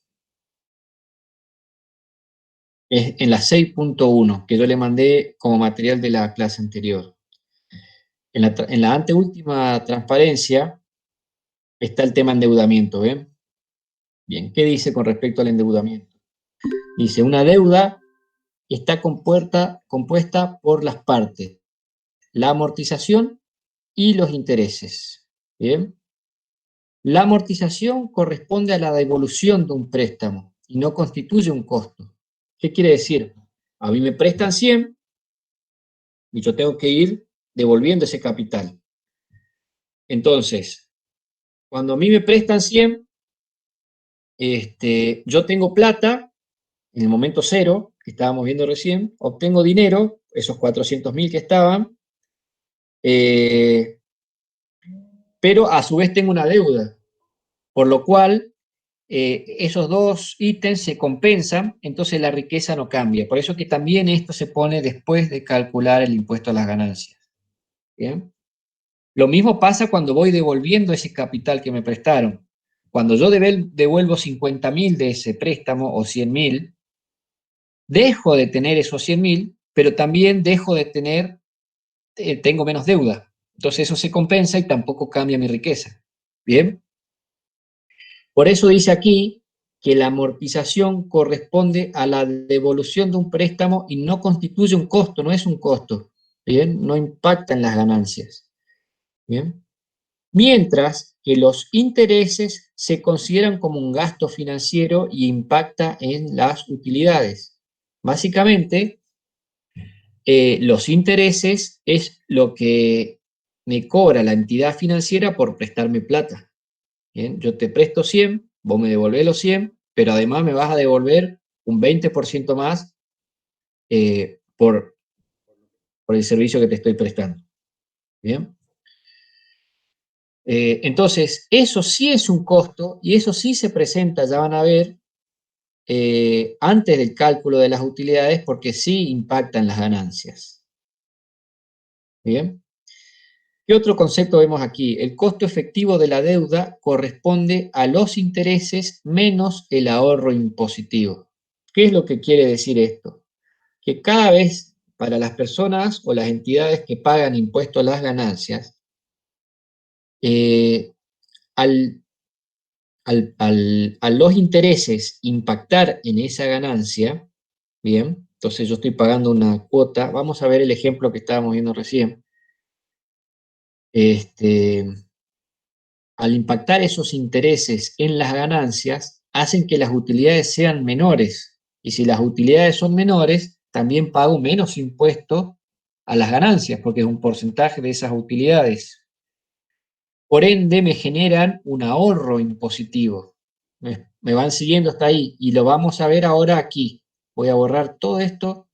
[SPEAKER 1] es en la 6.1, que yo le mandé como material de la clase anterior. En la anteúltima transparencia está el tema endeudamiento, ¿ven? Bien, ¿qué dice con respecto al endeudamiento? Dice, una deuda está compuesta por las partes, la amortización y los intereses. ¿Bien? La amortización corresponde a la devolución de un préstamo y no constituye un costo. ¿Qué quiere decir? A mí me prestan 100 y yo tengo que ir devolviendo ese capital. Entonces, cuando a mí me prestan 100, yo tengo plata en el momento cero, que estábamos viendo recién, obtengo dinero, esos 400.000 que estaban, pero a su vez tengo una deuda, por lo cual esos dos ítems se compensan, entonces la riqueza no cambia. Por eso que también esto se pone después de calcular el impuesto a las ganancias. ¿Bien? Lo mismo pasa cuando voy devolviendo ese capital que me prestaron. Cuando yo devuelvo 50.000 de ese préstamo o 100.000, dejo de tener esos 100.000, pero también dejo de tener, tengo menos deuda. Entonces eso se compensa y tampoco cambia mi riqueza. ¿Bien? Por eso dice aquí que la amortización corresponde a la devolución de un préstamo y no constituye un costo, no es un costo. ¿Bien? No impacta en las ganancias. ¿Bien? Mientras que los intereses se consideran como un gasto financiero y impacta en las utilidades. Básicamente, los intereses es lo que me cobra la entidad financiera por prestarme plata. ¿Bien? Yo te presto 100, vos me devolvés los 100, pero además me vas a devolver un 20% más por el servicio que te estoy prestando. ¿Bien? Entonces, eso sí es un costo y eso sí se presenta, ya van a ver, antes del cálculo de las utilidades porque sí impactan las ganancias. ¿Bien? ¿Qué otro concepto vemos aquí? El costo efectivo de la deuda corresponde a los intereses menos el ahorro impositivo. ¿Qué es lo que quiere decir esto? Que cada vez para las personas o las entidades que pagan impuesto a las ganancias, al a los intereses impactar en esa ganancia, bien, entonces yo estoy pagando una cuota, vamos a ver el ejemplo que estábamos viendo recién. Al impactar esos intereses en las ganancias, hacen que las utilidades sean menores, y si las utilidades son menores, también pago menos impuesto a las ganancias, porque es un porcentaje de esas utilidades. Por ende, me generan un ahorro impositivo. Me van siguiendo hasta ahí y lo vamos a ver ahora aquí. Voy a borrar todo esto.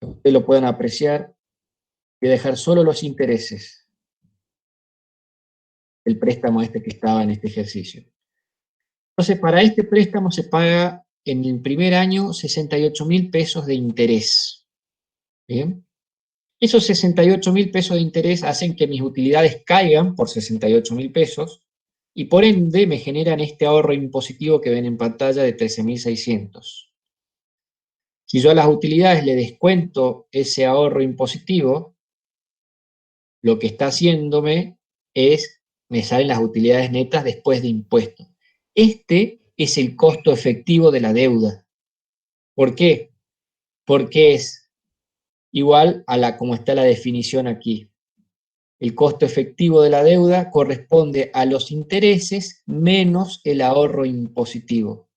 [SPEAKER 1] Que ustedes lo puedan apreciar. Voy a dejar solo los intereses del préstamo este que estaba en este ejercicio. Entonces, para este préstamo se paga en el primer año 68.000 pesos de interés. ¿Bien? Esos 68.000 pesos de interés hacen que mis utilidades caigan por 68.000 pesos y por ende me generan este ahorro impositivo que ven en pantalla de 13.600. Si yo a las utilidades le descuento ese ahorro impositivo, lo que está haciéndome es, me salen las utilidades netas después de impuestos. Este es el costo efectivo de la deuda. ¿Por qué? Porque es igual a la como está la definición aquí. El costo efectivo de la deuda corresponde a los intereses menos el ahorro impositivo.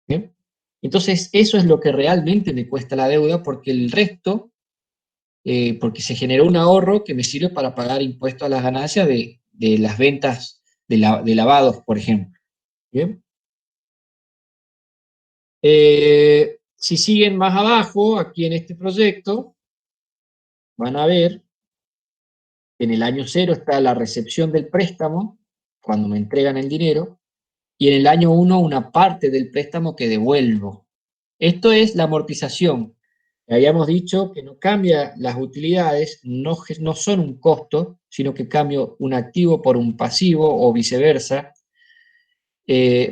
[SPEAKER 1] ¿Bien? Entonces, eso es lo que realmente me cuesta la deuda, porque el resto, porque se generó un ahorro que me sirve para pagar impuestos a las ganancias de las ventas de lavados, por ejemplo. ¿Bien? Si siguen más abajo, aquí en este proyecto, van a ver que en el año 0 está la recepción del préstamo, cuando me entregan el dinero, y en el año 1 una parte del préstamo que devuelvo. Esto es la amortización. Habíamos dicho que no cambia las utilidades, no son un costo, sino que cambio un activo por un pasivo o viceversa,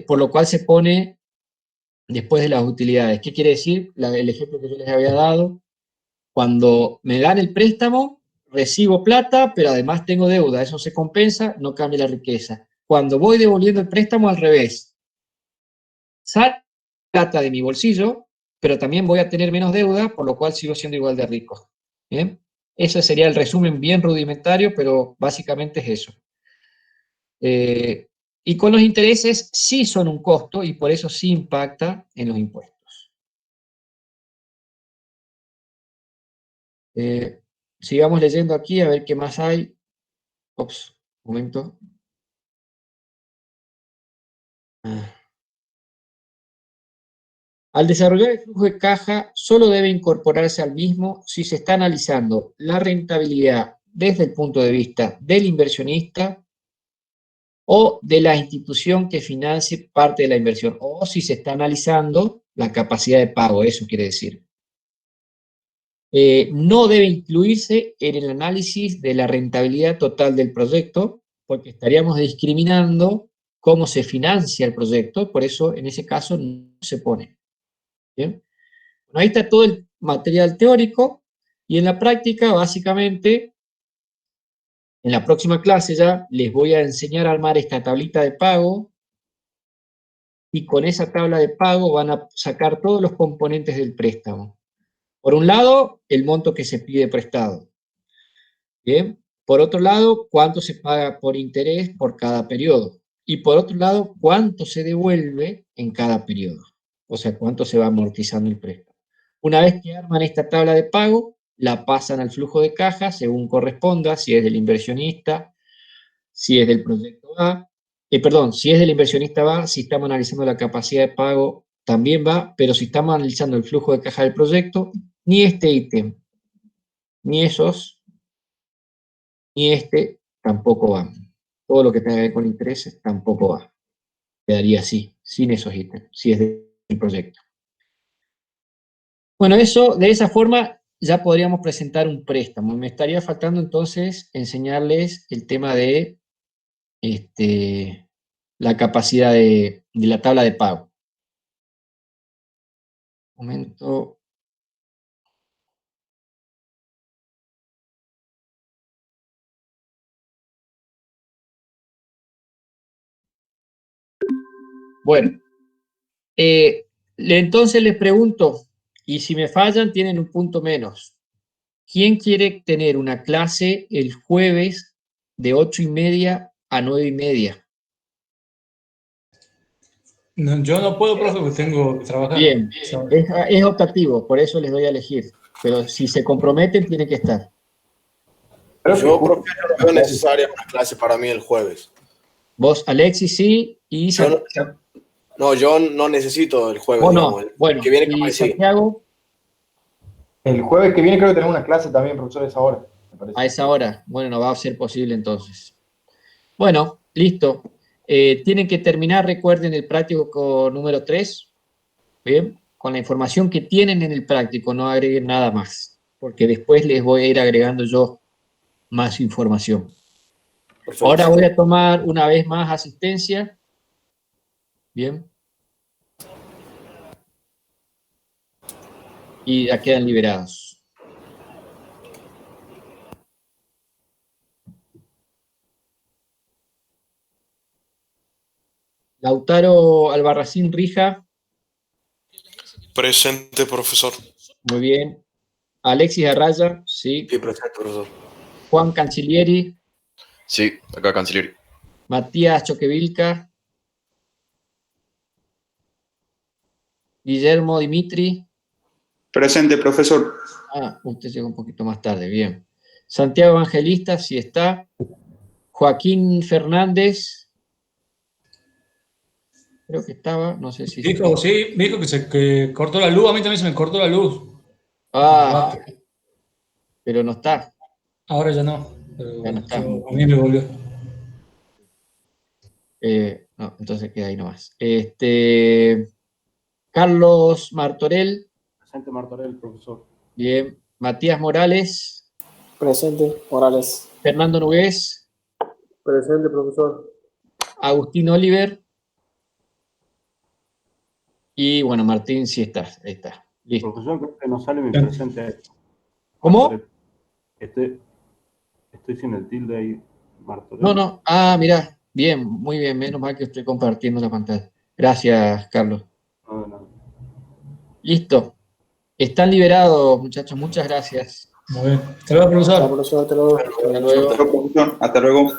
[SPEAKER 1] por lo cual se pone después de las utilidades. ¿Qué quiere decir? El ejemplo que yo les había dado, cuando me dan el préstamo, recibo plata, pero además tengo deuda, eso se compensa, no cambia la riqueza. Cuando voy devolviendo el préstamo, al revés, sale plata de mi bolsillo, pero también voy a tener menos deuda, por lo cual sigo siendo igual de rico. ¿Bien? Ese sería el resumen bien rudimentario, pero básicamente es eso. Y con los intereses sí son un costo y por eso sí impacta en los impuestos. Sigamos leyendo aquí a ver qué más hay. Ops, un momento. Al desarrollar el flujo de caja, solo debe incorporarse al mismo si se está analizando la rentabilidad desde el punto de vista del inversionista o de la institución que financie parte de la inversión, o si se está analizando la capacidad de pago, eso quiere decir. No debe incluirse en el análisis de la rentabilidad total del proyecto, porque estaríamos discriminando cómo se financia el proyecto, por eso en ese caso no se pone. ¿Bien? Bueno, ahí está todo el material teórico y en la práctica, básicamente, en la próxima clase ya les voy a enseñar a armar esta tablita de pago y con esa tabla de pago van a sacar todos los componentes del préstamo. Por un lado, el monto que se pide prestado. Bien. Por otro lado, cuánto se paga por interés por cada periodo. Y por otro lado, cuánto se devuelve en cada periodo. O sea, cuánto se va amortizando el préstamo. Una vez que arman esta tabla de pago, la pasan al flujo de caja según corresponda, si es del inversionista, si es del proyecto A. Perdón, si es del inversionista va, si estamos analizando la capacidad de pago también va, pero si estamos analizando el flujo de caja del proyecto, ni este ítem, ni esos, ni este tampoco va. Todo lo que tenga que ver con intereses tampoco va. Quedaría así, sin esos ítems, si es del proyecto. Bueno, eso, de esa forma ya podríamos presentar un préstamo. Me estaría faltando entonces enseñarles el tema de la capacidad de la tabla de pago. Un momento. Bueno, entonces les pregunto, y si me fallan tienen un punto menos. ¿Quién quiere tener una clase el jueves de 8:30 a 9:30?
[SPEAKER 4] No, yo no puedo, profe, porque tengo que trabajar.
[SPEAKER 1] Bien, es optativo, por eso les doy a elegir. Pero si se comprometen, tienen que estar.
[SPEAKER 5] Yo, profe, no veo necesaria una clase para mí el jueves.
[SPEAKER 1] Vos, Alexis, sí, y
[SPEAKER 5] No, yo no necesito el jueves,
[SPEAKER 1] vos no.
[SPEAKER 5] digamos. El
[SPEAKER 1] Bueno,
[SPEAKER 5] que viene
[SPEAKER 1] y
[SPEAKER 5] capaz sí.
[SPEAKER 1] Santiago,
[SPEAKER 2] El jueves que viene creo que tenemos una clase también, profesor, a esa hora, me parece.
[SPEAKER 1] a esa hora. Bueno, no va a ser posible entonces. Bueno, listo. Tienen que terminar, recuerden, el práctico número 3. Bien, con la información que tienen en el práctico, no agreguen nada más, porque después les voy a ir agregando yo más información.
[SPEAKER 5] Perfecto.
[SPEAKER 1] Ahora voy a tomar una vez más asistencia. Bien. Y ya quedan liberados. Lautaro Albarracín Rija.
[SPEAKER 7] Presente, profesor.
[SPEAKER 1] Muy bien. Alexis Arraya, sí.
[SPEAKER 5] Sí, presente, profesor.
[SPEAKER 1] Juan Cancilieri.
[SPEAKER 7] Sí, acá, Canciller.
[SPEAKER 1] Matías Choquevilca. Guillermo Dimitri.
[SPEAKER 8] Presente, profesor.
[SPEAKER 1] Ah, usted llegó un poquito más tarde, bien. Santiago Evangelista, sí está. Joaquín Fernández. Creo que estaba, no sé si...
[SPEAKER 4] Dijo, sí, me dijo que cortó la luz, a mí también se me cortó la luz.
[SPEAKER 1] Ah, pero no está.
[SPEAKER 4] Ahora ya no, pero
[SPEAKER 1] Ya no está.
[SPEAKER 4] a mí me volvió.
[SPEAKER 1] No, entonces queda ahí nomás. Carlos Martorell,
[SPEAKER 2] Presente Martorell, profesor.
[SPEAKER 1] bien. Matías Morales,
[SPEAKER 5] Presente, Morales.
[SPEAKER 1] Fernando Nugués,
[SPEAKER 3] Presente, profesor.
[SPEAKER 1] Agustín Oliver y bueno, Martín sí está, ahí está. Listo.
[SPEAKER 2] Profesor, creo que no sale mi presente.
[SPEAKER 1] ¿Cómo?
[SPEAKER 2] Estoy sin el tilde ahí, Martorell.
[SPEAKER 1] No. Ah, mirá, bien, muy bien, menos mal que estoy compartiendo la pantalla. Gracias, Carlos.
[SPEAKER 2] No.
[SPEAKER 1] Listo. Están liberados, muchachos, muchas gracias.
[SPEAKER 4] Muy bien. Hasta luego, profesor.
[SPEAKER 5] Hasta luego.
[SPEAKER 1] Hasta luego.
[SPEAKER 8] Profesor, hasta luego.